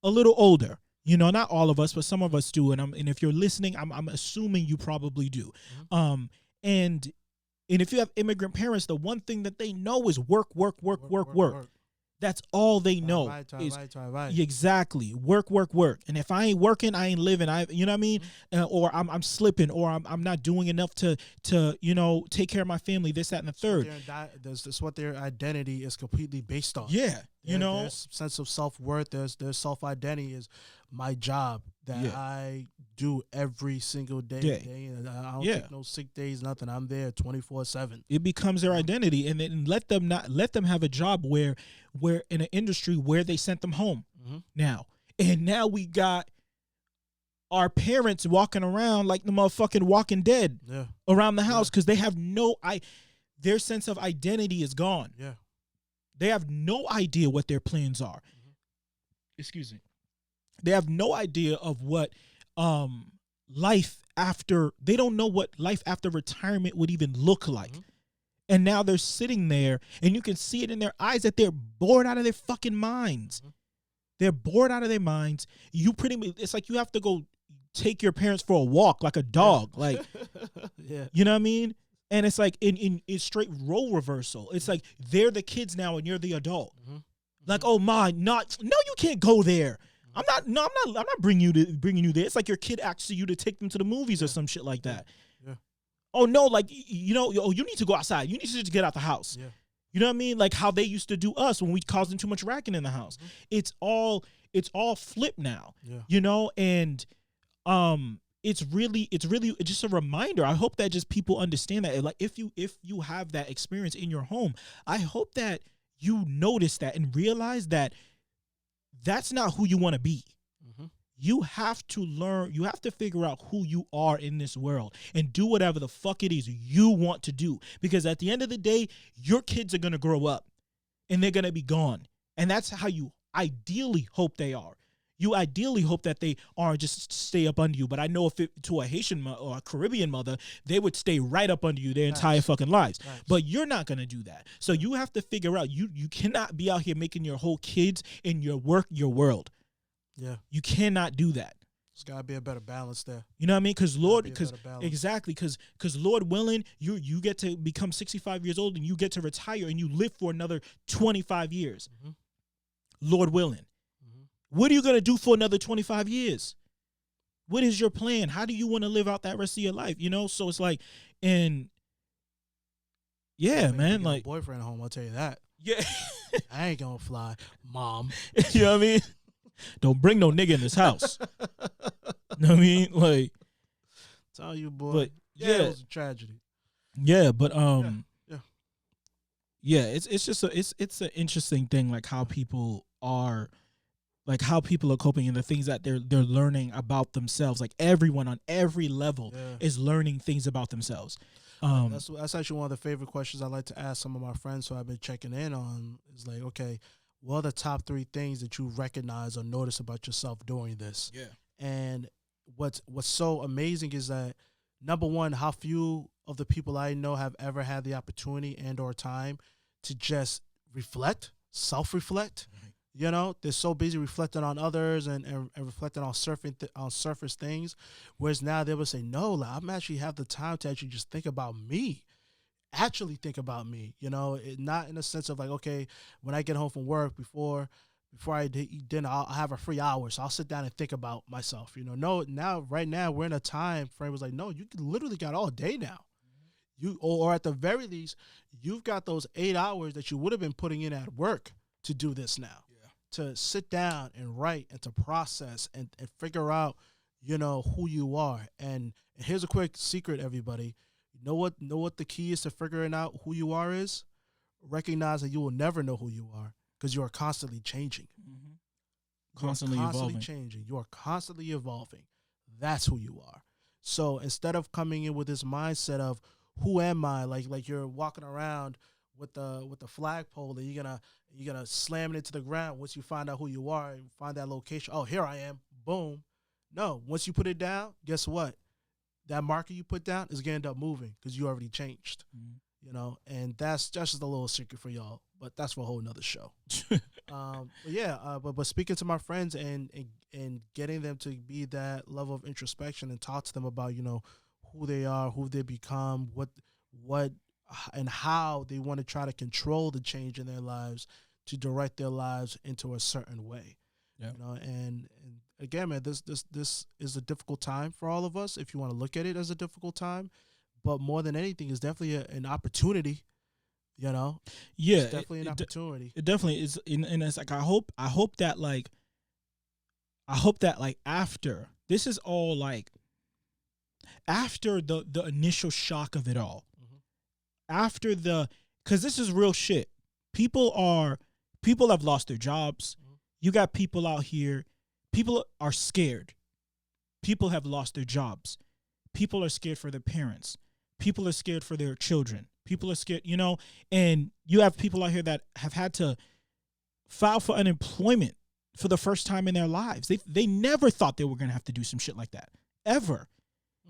a little older. Not all of us, but some of us do, and if you're listening, I'm assuming you probably do, and if you have immigrant parents, the one thing that they know is work. That's all they know is exactly work. And if I ain't working, I ain't living. You know what I mean? Or I'm slipping, or I'm not doing enough to take care of my family. This, that, and the third. That's what their identity is completely based on. Yeah, their sense of self-worth. Their self-identity is my job that I do every single day. I don't take no sick days, nothing. I'm there 24/7. It becomes their identity, and then let them have a job where in an industry where they sent them home now. And now we got our parents walking around like the motherfucking Walking Dead around the house because they have their sense of identity is gone. Yeah. They have no idea what their plans are. Excuse me. They have no idea of what they don't know what life after retirement would even look like. And now they're sitting there, and you can see it in their eyes that they're bored out of their fucking minds. They're bored out of their minds. It's like you have to go take your parents for a walk like a dog. Like, you know what I mean? And it's like in straight role reversal. It's like they're the kids now and you're the adult. Like, oh my, no, you can't go there. I'm not bringing you there. It's like your kid asks you to take them to the movies or some shit like that. Oh no, like, you need to go outside. You need to just get out the house. You know what I mean? Like how they used to do us when we caused them too much racket in the house. It's all flipped now. And it's really just a reminder. I hope that just people understand that. Like if you have that experience in your home, I hope that you notice that and realize that that's not who you want to be. You have to learn, you have to figure out who you are in this world and do whatever the fuck it is you want to do. Because at the end of the day, your kids are going to grow up and they're going to be gone. And that's how you ideally hope they are. You ideally hope that they aren't just stay up under you. But I know to a Haitian or a Caribbean mother, they would stay right up under you their entire fucking lives. But you're not going to do that. So you have to figure out, you cannot be out here making your whole kids and your work your world. Yeah. You cannot do that. There's got to be a better balance there. You know what I mean? Because Lord willing, you get to become 65 years old and you get to retire and you live for another 25 years. Lord willing. What are you going to do for another 25 years? What is your plan? How do you want to live out that rest of your life? So it's like, man, like boyfriend at home, I'll tell you that. Yeah. I ain't going to fly, mom. You know what I mean? Don't bring no nigga in this house. You know what I mean? Like, tell you, boy. But it was a tragedy. Yeah, but it's just it's an interesting thing, like how people are like how people are coping and the things that they're learning about themselves. Like everyone on every level Yeah. is learning things about themselves. That's actually one of the favorite questions I like to ask some of my friends who I've been checking in on. Is like, okay, what are the top 3 things that you recognize or notice about yourself doing this? Yeah. And what's so amazing is that, number one, how few of the people I know have ever had the opportunity and or time to just reflect, self-reflect. Right. You know, they're so busy reflecting on others and reflecting on on surface things, whereas now they would say, no, like, I'm actually have the time to actually just think about me, actually think about me. You know, not in a sense of like, okay, when I get home from work, before I eat dinner, I'll have a free hour, so I'll sit down and think about myself. You know, no, now right now we're in a time frame was like, no, you literally got all day now. You or at the very least, you've got those 8 hours that you would have been putting in at work to do this now. To sit down and write and to process and figure out, you know, who you are. And here's a quick secret, everybody. Know what the key is to figuring out who you are is? Recognize that you will never know who you are because you are constantly changing. Mm-hmm. Constantly evolving. changing. You are constantly evolving. That's who you are. So instead of coming in with this mindset of who am I, like you're walking around with the flagpole and you're gonna slam it into the ground once you find out who you are and find that location. Oh, here I am. Boom. No, once you put it down, guess what? That marker you put down is gonna end up moving because you already changed. Mm-hmm. You know, and that's just a little secret for y'all, but that's for a whole nother show. But speaking to my friends and getting them to be that level of introspection and talk to them about, you know, who they are, who they become, what and how they want to try to control the change in their lives to direct their lives into a certain way. Yeah. You know, and again, man, this is a difficult time for all of us if you want to look at it as a difficult time, but more than anything, it's definitely an opportunity. You know, Yeah, it's definitely an opportunity. It definitely is, and it's like I hope that after this is all like after the initial shock of it all, after because this is real shit. People have lost their jobs. You got people out here. People are scared. People have lost their jobs. People are scared for their parents. People are scared for their children. People are scared, you know, and you have people out here that have had to file for unemployment for the first time in their lives. They never thought they were going to have to do some shit like that, ever.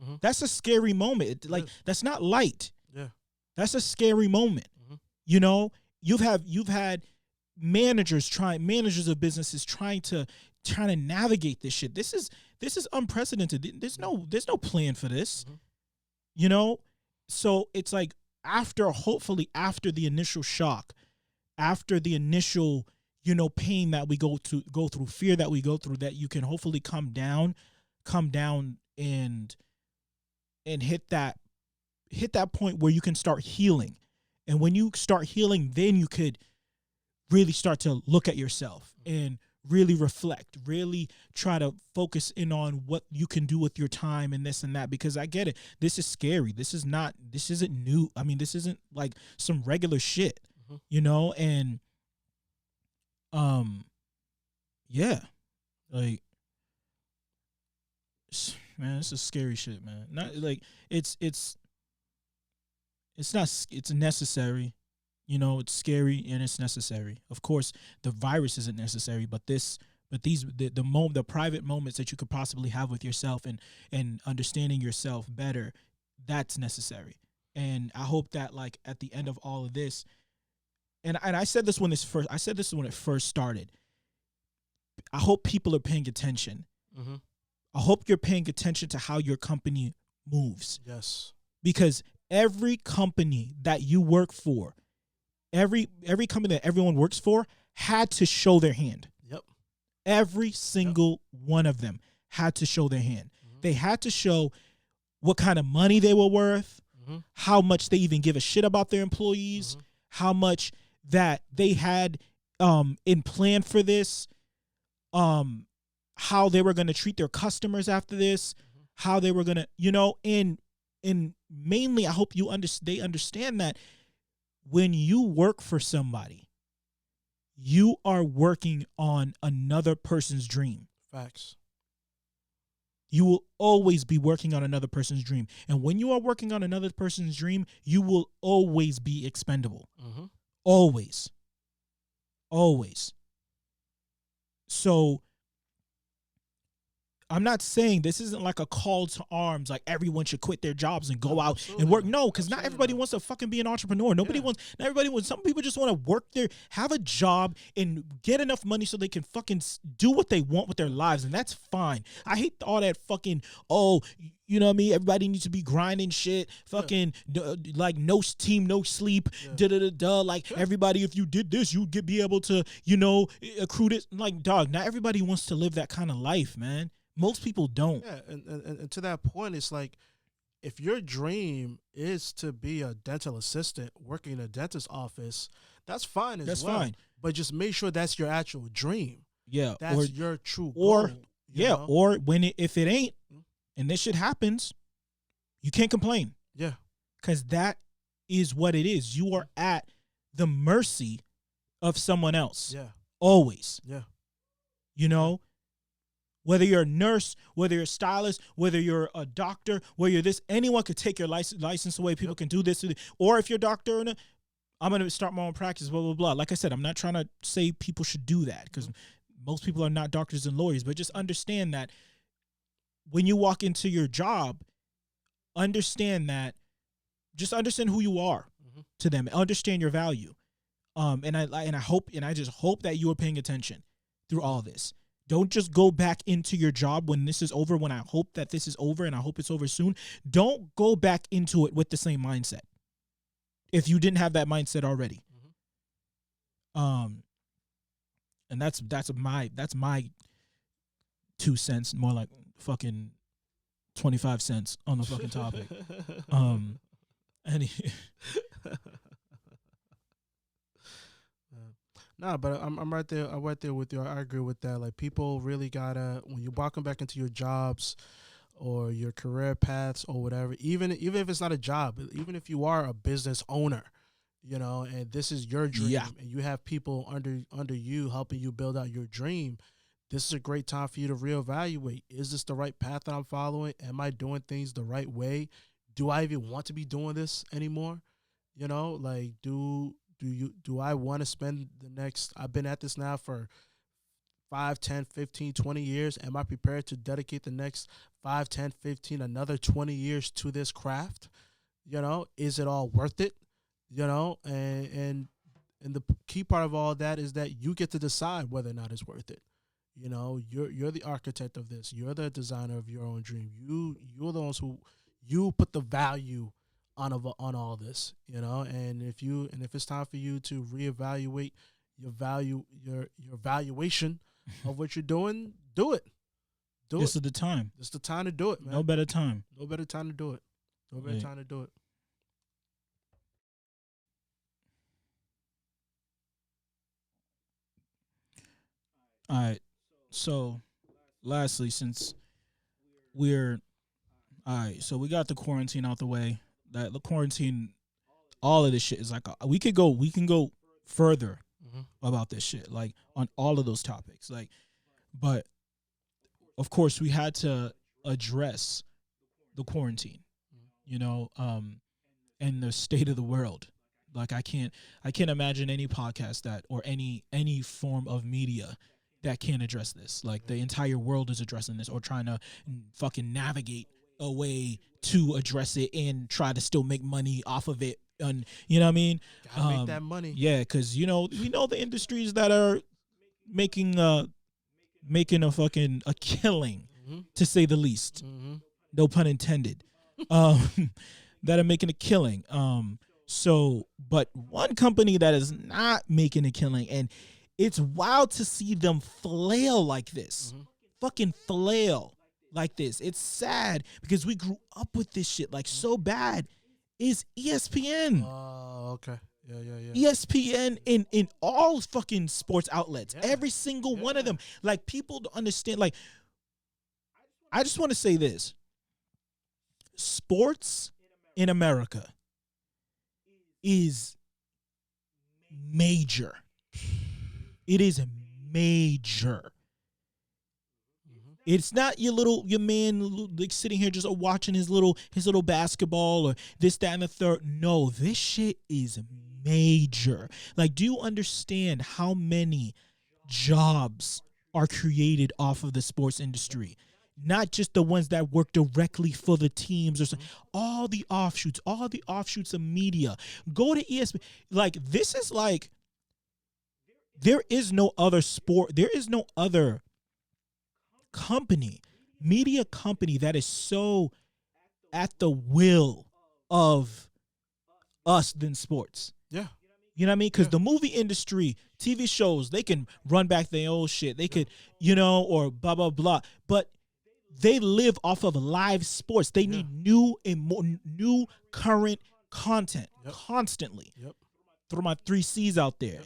Mm-hmm. That's a scary moment. That's not light. Yeah. That's a scary moment. Mm-hmm. You know, you've had managers of businesses trying to navigate this shit. This is unprecedented. There's no plan for this. Mm-hmm. You know? So it's like hopefully after the initial shock, after the initial, you know, pain that we go through, fear that we go through, that you can hopefully come down and hit that point where you can start healing. And when you start healing, then you could really start to look at yourself and really reflect, really try to focus in on what you can do with your time and this and that, because I get it. This is scary. This isn't new. I mean, this isn't like some regular shit, you know? And, yeah, like, man, this is scary shit, man. Not like it's necessary. You know, it's scary and it's necessary. Of course, the virus isn't necessary, but the private moments that you could possibly have with yourself and understanding yourself better, that's necessary. And I hope that, like, at the end of all of this, and I said this when it first started. I hope people are paying attention. Mm-hmm. I hope you're paying attention to how your company moves. Yes. Because every company that you work for, every company that everyone works for had to show their hand. Yep. Every single one of them had to show their hand. Mm-hmm. They had to show what kind of money they were worth, mm-hmm. how much they even give a shit about their employees, mm-hmm. how much that they had in plan for this, how they were going to treat their customers after this, mm-hmm. how they were going to, you know, and mainly I hope they understand that when you work for somebody, you are working on another person's dream. Facts. You will always be working on another person's dream. And when you are working on another person's dream, you will always be expendable. Mm-hmm. Always. Always. So I'm not saying this isn't like a call to arms, like everyone should quit their jobs and go No, out and absolutely work. not. No, because not Absolutely everybody not. wants to fucking be an entrepreneur. Nobody Yeah. wants, not everybody wants, some people just want to work there, have a job and get enough money so they can fucking do what they want with their lives. And that's fine. I hate all that fucking, oh, you know what I mean? Everybody needs to be grinding shit. Fucking like no team, no sleep. Yeah. Da da da da. Like everybody, if you did this, you'd be able to, you know, accrue this. Like, dog, not everybody wants to live that kind of life, man. Most people don't. Yeah, and to that point, it's like if your dream is to be a dental assistant working in a dentist office, that's fine as That's well. fine. But just make sure that's your actual dream. Yeah. That's your true or goal. yeah, know? or if it ain't, and this shit happens, you can't complain. Yeah. Because that is what it is. You are at the mercy of someone else. Yeah. Always. Yeah. You know? Whether you're a nurse, whether you're a stylist, whether you're a doctor, whether you're this, anyone could take your license away. People can do this. Or if you're a doctor, I'm going to start my own practice, blah, blah, blah. Like I said, I'm not trying to say people should do that because most people are not doctors and lawyers. But just understand that when you walk into your job, just understand who you are to them. Understand your value. And I just hope that you are paying attention through all this. Don't just go back into your job when this is over, when I hope that this is over and I hope it's over soon. Don't go back into it with the same mindset if you didn't have that mindset already. And that's my 2 cents, more like fucking 25 cents on the fucking topic. Any Nah, but I'm right there. I'm right there with you. I agree with that. Like people really gotta, when you're walking back into your jobs or your career paths or whatever, even if it's not a job, even if you are a business owner, you know, and this is your dream, and you have people under you helping you build out your dream, this is a great time for you to reevaluate. Is this the right path that I'm following? Am I doing things the right way? Do I even want to be doing this anymore? You know, like do I want to spend the next, I've been at this now for 5, 10, 15, 20 years. Am I prepared to dedicate the next 5, 10, 15, another 20 years to this craft? You know, is it all worth it? You know, and the key part of all that is that you get to decide whether or not it's worth it. You know, you're the architect of this. You're the designer of your own dream. You're the ones who you put the value on all this. You know, and if it's time for you to reevaluate your valuation of what you're doing, do it. This is the time. It's the time to do it, man. No better time. No better time to do it. No better time to do it. All right. So, lastly, since we're all right, so we got the quarantine out the way. That the quarantine, all of this shit is like we can go further about this shit, like on all of those topics, like, but of course we had to address the quarantine, you know, and the state of the world. Like I can't imagine any podcast that or any form of media that can address this. Like the entire world is addressing this or trying to fucking navigate a way to address it and try to still make money off of it. And you know what I mean? Gotta make that money. Yeah, because you know we know the industries that are making a fucking a killing, to say the least. No pun intended. That are making a killing. So, but one company that is not making a killing, and it's wild to see them flail like this, fucking flail like this. It's sad because we grew up with this shit like so bad. Is ESPN? Oh, okay. Yeah. ESPN in all fucking sports outlets, every single one of them. Like people don't understand. Like, I just want to say this: sports in America is major. It is major. It's not your man like sitting here just watching his little basketball or this, that, and the third. No, this shit is major. Like, do you understand how many jobs are created off of the sports industry? Not just the ones that work directly for the teams or something. All the offshoots of media. Go to ESPN. Like, this is like, there is no other sport. There is no other media company that is so at the will of us than sports. Yeah. You know what I mean? Because the movie industry, TV shows, they can run back their old shit. They could, or blah, blah, blah. But they live off of live sports. They need new and more new current content constantly. Yep. Throw my 3 C's out there.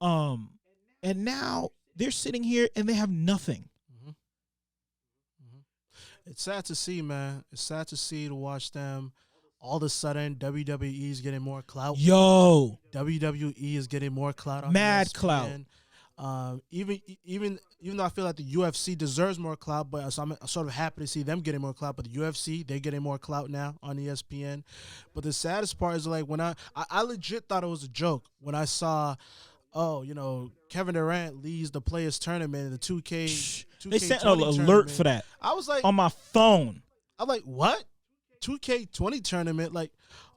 And now they're sitting here and they have nothing. It's sad to see, man. It's sad to see, to watch them. All of a sudden, WWE is getting more clout. Yo, WWE is getting more clout. On mad ESPN. clout. Even though I feel like the UFC deserves more clout, but I'm sort of happy to see them getting more clout. But the UFC, they're getting more clout now on ESPN. But the saddest part is, like, when I legit thought it was a joke when I saw, Kevin Durant leads the Players Tournament in the 2K. They sent an alert for that. I was like, on my phone. I'm like, what? 2K20 tournament? Like,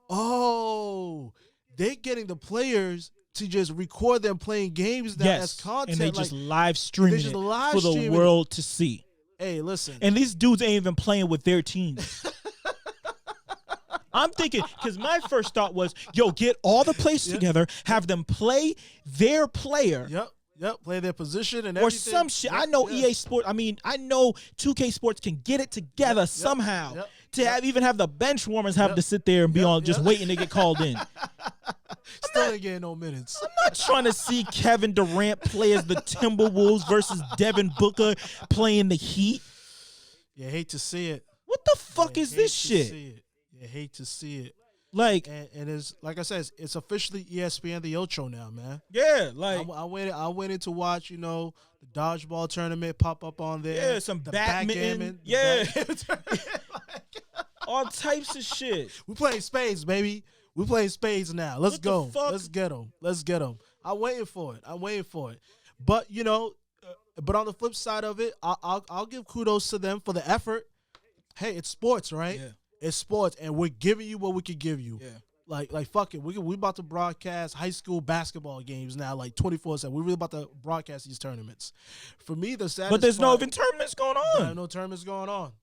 oh, they're getting the players to just record them playing games now as content. And they just live streaming it for the world to see. Hey, listen. And these dudes ain't even playing with their teams. I'm thinking, because my first thought was, get all the players together, have them play their player. Yep, play their position and or everything. Some shit. I know EA Sports. I know 2K Sports can get it together somehow to have the bench warmers to sit there and be on just waiting to get called in. Still ain't getting no minutes. I'm not trying to see Kevin Durant play as the Timberwolves versus Devin Booker playing the Heat. You hate to see it. What the fuck is this shit? You hate to see it. Like, and it's like I said, it's officially ESPN the Ocho now, man. Yeah, like I went in to watch, the dodgeball tournament pop up on there. Yeah, some backgammon. Yeah, all types of shit. We playing spades, baby. We playing spades now. Let's go. Let's get them. I'm waiting for it. But but on the flip side of it, I'll give kudos to them for the effort. Hey, it's sports, right? Yeah. It's sports, and we're giving you what we can give you. Yeah. Like fuck it. We about to broadcast high school basketball games now, like 24/7. We're really about to broadcast these tournaments. For me, the saddest But there's part, no even tournaments going on. There's no tournaments going on.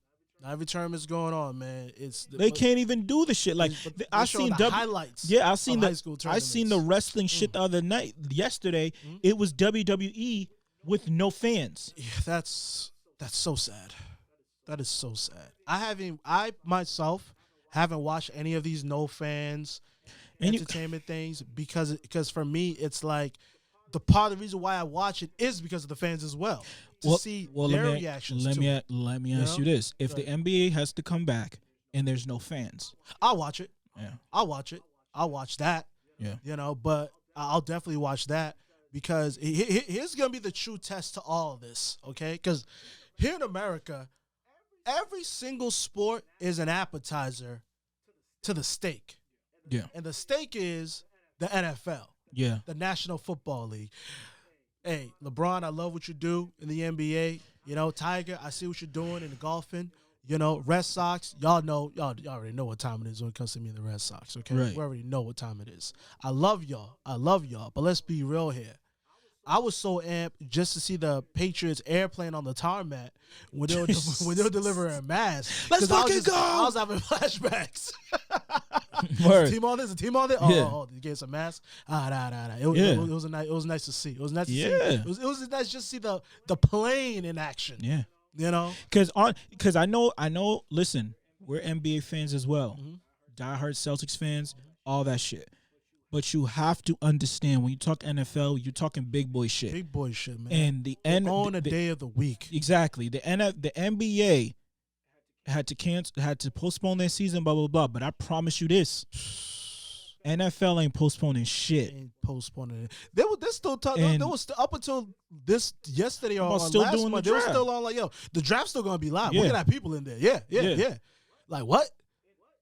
Not every tournament's going on, man. They can't even do the shit. Like, I seen the highlights. Yeah, I seen high school I seen the wrestling shit the other night. Yesterday, it was WWE with no fans. Yeah, that's so sad. That is so sad. I myself haven't watched any of these no fans entertainment things because for me it's like the reason why I watch it is because of the fans as well. See their reactions. Let me ask you this: if the NBA has to come back and there's no fans, I'll watch it. Yeah, I'll watch it. I'll watch that. Yeah, but I'll definitely watch that because here's gonna be the true test to all of this. Okay, because here in America, every single sport is an appetizer to the steak. Yeah. And the steak is the NFL. Yeah. The National Football League. Hey, LeBron, I love what you do in the NBA. Tiger, I see what you're doing in the golfing. Red Sox, y'all already know what time it is when it comes to me and the Red Sox, okay? Right. We already know what time it is. I love y'all. But let's be real here. I was so amped just to see the Patriots airplane on the tarmac when they were delivering a mask. Let's fucking go! I was having flashbacks. Word. Is a team on there? Oh, you gave some mask? It was nice to see. It was nice to see. It was nice just to see the plane in action. Yeah. Because I know. Listen, we're NBA fans as well. Diehard Celtics fans, all that shit. But you have to understand when you talk NFL, you're talking big boy shit. Big boy shit, man. And on a day of the week. Exactly. The NBA had to postpone their season, blah blah blah. But I promise you this: NFL ain't postponing shit. Ain't postponing it. They're still And- they was still, up until this yesterday or still last doing the month. They were draft. still on like, yo, the draft's still gonna be live. Yeah. We're gonna have people in there. Yeah. Yeah. Like what?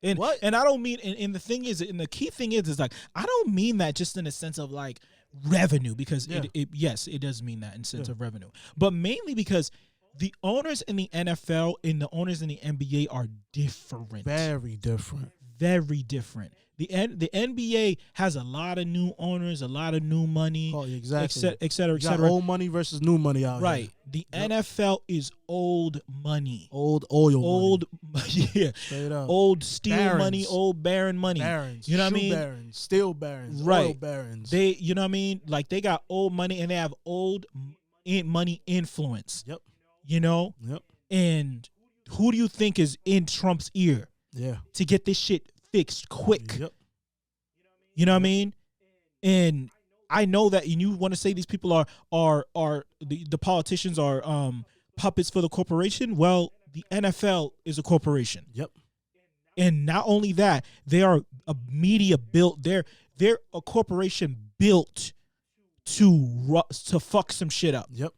And What? and I don't mean and the thing is, and the key thing is like I don't mean that just in the sense of like revenue, because Yeah. yes, it does mean that in sense Yeah. of revenue, but mainly because the owners in the NFL and the owners in the NBA are different. Very different. Very different. The NBA has a lot of new owners, a lot of new money, Oh, exactly. et cetera, et You got cetera. old money versus new money out Right. here. The Yep. NFL is old money. Old oil Old, yeah. Straight up. Old steel Barons. money, old baron money. barons. You know what I shoe mean? barons, steel barons, oil Right. barons. They, you know what I mean? Like they got old money and they have old money influence. Yep. You know? Yep. And who do you think is in Trump's ear Yeah. to get this shit fixed quick? Yep. You know what I mean? And I know that, and you want to say these people are the politicians are puppets for the corporation. Well, the NFL is a corporation. Yep. And not only that, they are a media built. They're a corporation built to fuck some shit up. Yep.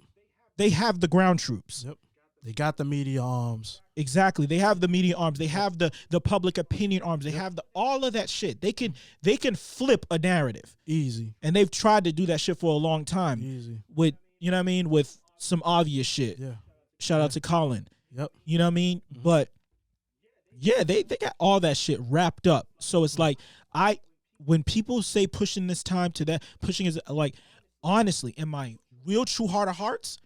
They have the ground troops. Yep. They got the media arms. Exactly. They have the media arms. They have the public opinion arms. They have all of that shit. They can flip a narrative. Easy. And they've tried to do that shit for a long time. Easy. With, you know what I mean, with some obvious shit. Yeah. Shout out to Colin. Yep. You know what I mean? Mhm. But yeah, they got all that shit wrapped up. So it's like when people say pushing this time to that, pushing is like, honestly, in my real true heart of hearts,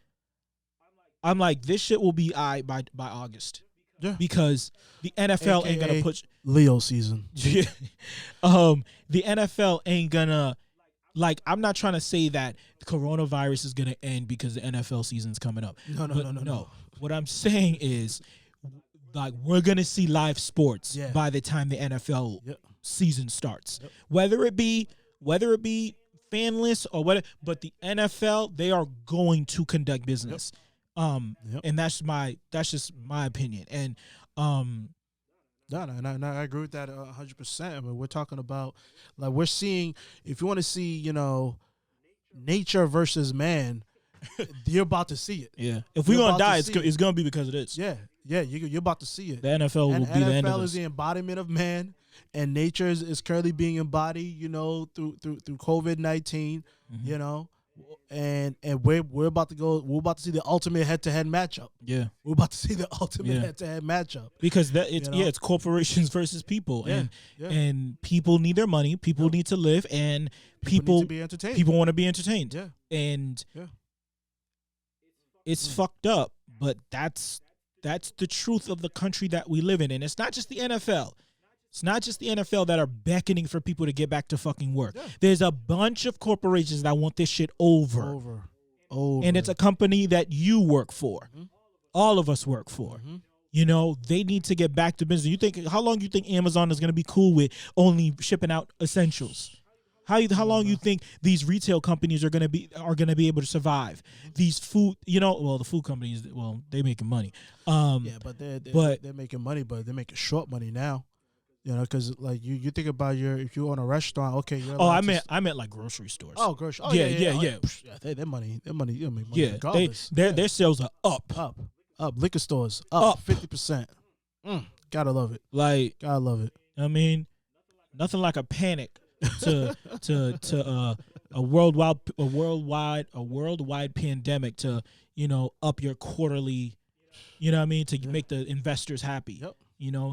I'm like, this shit will be by August. Yeah. Because the NFL ain't gonna AKA push Leo season. the NFL ain't gonna, like, I'm not trying to say that the coronavirus is gonna end because the NFL season's coming up. No. What I'm saying is, like, we're gonna see live sports Yeah. by the time the NFL Yep. season starts. Yep. Whether it be fanless or whatever, but the NFL, they are going to conduct business. Yep. And that's just my opinion. And No, I agree with that 100%. I mean, we're talking about, like, we're seeing, if you want to see, you know, nature versus man, you're about to see it. yeah, if we're You're gonna about to die, see it's gonna be because of this. Yeah, you're about to see it. The NFL And will be the end of NFL is this. the embodiment of man, and nature is currently being embodied, you know, through COVID-19, Mhm. you know, and we're about to see the ultimate head-to-head matchup. Yeah, We're about to see the ultimate Yeah. head-to-head matchup. because it's You know? it's corporations versus people, Yeah, and yeah. and people need their money, people Yep. need to live, and People people need to be entertained. people want to be entertained. Yeah. And Yeah. it's Mm. fucked up, but that's the truth of the country that we live in. And it's not just the NFL. It's not just the NFL that are beckoning for people to get back to fucking work. Yeah. There's a bunch of corporations that want this shit over. And it's a company that you work for. Mhm. All of us work for. Mhm. You know, they need to get back to business. You think how long you think Amazon is going to be cool with only shipping out essentials? How long you think these retail companies are going to be able to survive? These food, the food companies, they making money. Yeah, but but- they're making money, but they're making short money now. You know, because like you think about if you own a restaurant, okay. You're I allowed to meant like grocery stores. grocery. Oh, Yeah. Yeah, their money. You make money Yeah, regardless. their sales are up. Up. Liquor stores Up. up 50%. Gotta love it. Like, Gotta love it. I mean, nothing like a panic to a worldwide pandemic to up your quarterly, to make the investors happy. Yep.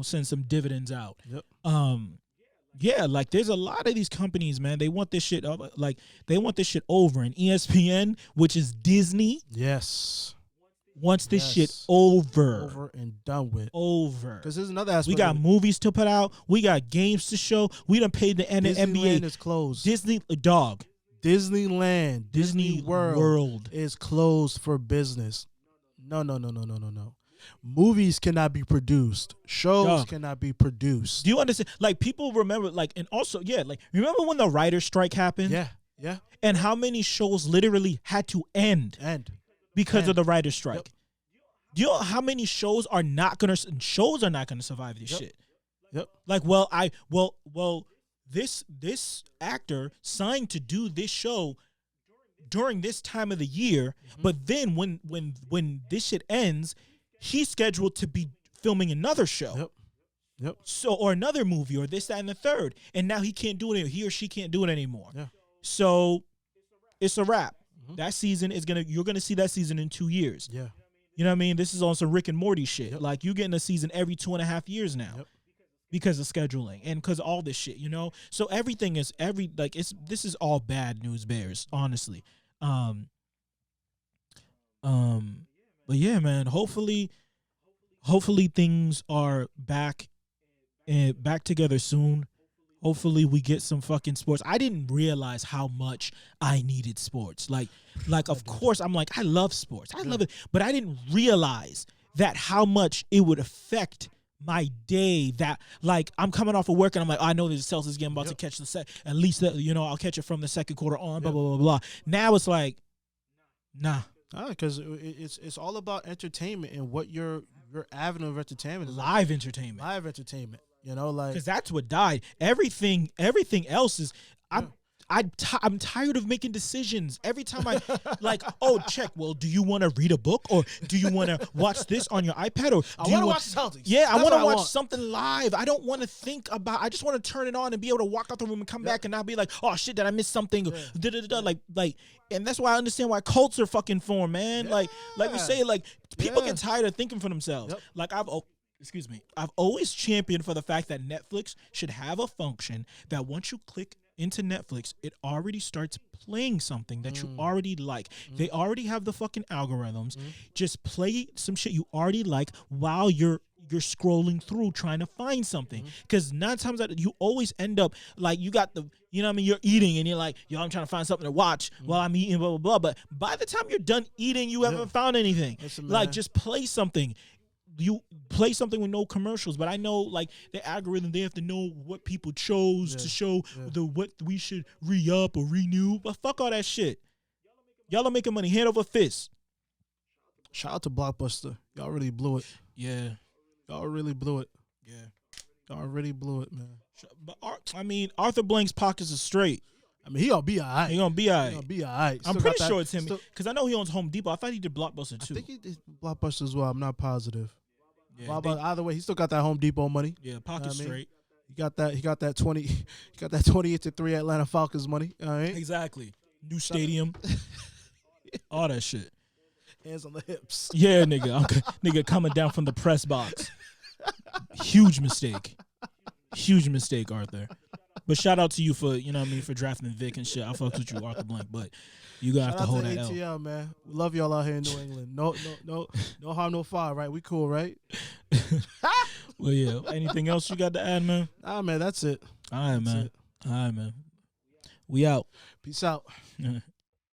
Send some dividends out. Yep. Yeah, like there's a lot of these companies, man. They want this shit over. And ESPN, which is Disney, Yes. wants this Yes. shit over. Over and done with. Over. Because there's another aspect. We got movies to put out. We got games to show. We done paid the Disneyland NBA. is closed. Disney dog. Disneyland, Disney World World. is closed for business. No. Movies cannot be produced. Shows Dog. cannot be produced. Do you understand? Like people remember, and also, remember when the writer's strike happened? Yeah. And how many shows literally had to end And because of the writer's strike? Yep. Do you know how many shows are not gonna survive this Yep. shit? Yep. Like, this actor signed to do this show during this time of the year, but then when this shit ends, he's scheduled to be filming another show. Yep. Yep. So, or another movie, or this, that, and the third, and now he can't do it. He or she can't do it anymore. Yeah. So, it's a wrap. That season is you're gonna see that season in 2 years. Yeah. You know what I mean? This is on some Rick and Morty shit. Yep. Like, you're getting a season every 2.5 years now. Yep. Because of scheduling and because all this shit, you know. So everything is this is all bad news bears, honestly. But yeah, man. Hopefully things are back together soon. Hopefully we get some fucking sports. I didn't realize how much I needed sports. Like of course I'm like, I love sports. I love it, but I didn't realize that how much it would affect my day. That like I'm coming off of work and I'm like, oh, I know there's a Celtics game about to catch the set. At least that, you know, I'll catch it from the second quarter on. Blah blah blah blah. Now it's like, nah. Because it's all about entertainment and what your avenue of entertainment is. Live entertainment. Live entertainment. You know, like, because that's what died. Everything else is. I'm tired of making decisions every time I like. Oh, check. Well, do you want to read a book or do you want to watch this on your iPad or I want to watch the Celtics? Yeah, I want to watch something live. I don't want to think about. I just want to turn it on and be able to walk out the room and come back and not be like, oh shit, did I miss something? Like, and that's why I understand why cults are fucking formed, man. Like we say, like people get tired of thinking for themselves. Like I've always championed for the fact that Netflix should have a function that once you click into Netflix, it already starts playing something that you already like. They already have the fucking algorithms. Just play some shit you already like while you're scrolling through trying to find something. Because 9 times out of you always end up like you got the, you know what I mean, you're eating and you're like, yo, I'm trying to find something to watch while I'm eating, blah, blah, blah. But by the time you're done eating, you haven't found anything. Listen, like, just play something. You play something with no commercials, but I know like the algorithm, they have to know what people chose to show what we should re-up or renew. But fuck all that shit. Y'all are making money hand over fist. Shout out to Blockbuster. Y'all really blew it. Yeah. Y'all really blew it. Yeah. Y'all really blew it, man. But Arthur Blank's pockets are straight. I mean, he gonna be all right. He gonna be all right. He gonna be all right. I'm pretty sure it's him because I know he owns Home Depot. I thought he did Blockbuster too. I think he did Blockbuster as well. I'm not positive. Yeah, but either way, he still got that Home Depot money. Yeah, pocket straight. He got that 28-3 Atlanta Falcons money. All right. Exactly. New stadium. All that shit. Hands on the hips. Yeah, nigga. Nigga coming down from the press box. Huge mistake. Huge mistake, Arthur. But shout out to you for, you know what I mean, for drafting Vic and shit. I fucked with you, Arthur Blank, but you gotta have to hold that ATL, L. man. We love y'all out here in New England. No harm, no foul, right? We cool, right? Well, yeah. Anything else you got to add, man? Nah, man, that's it. All right, man. All right, man. We out. Peace out.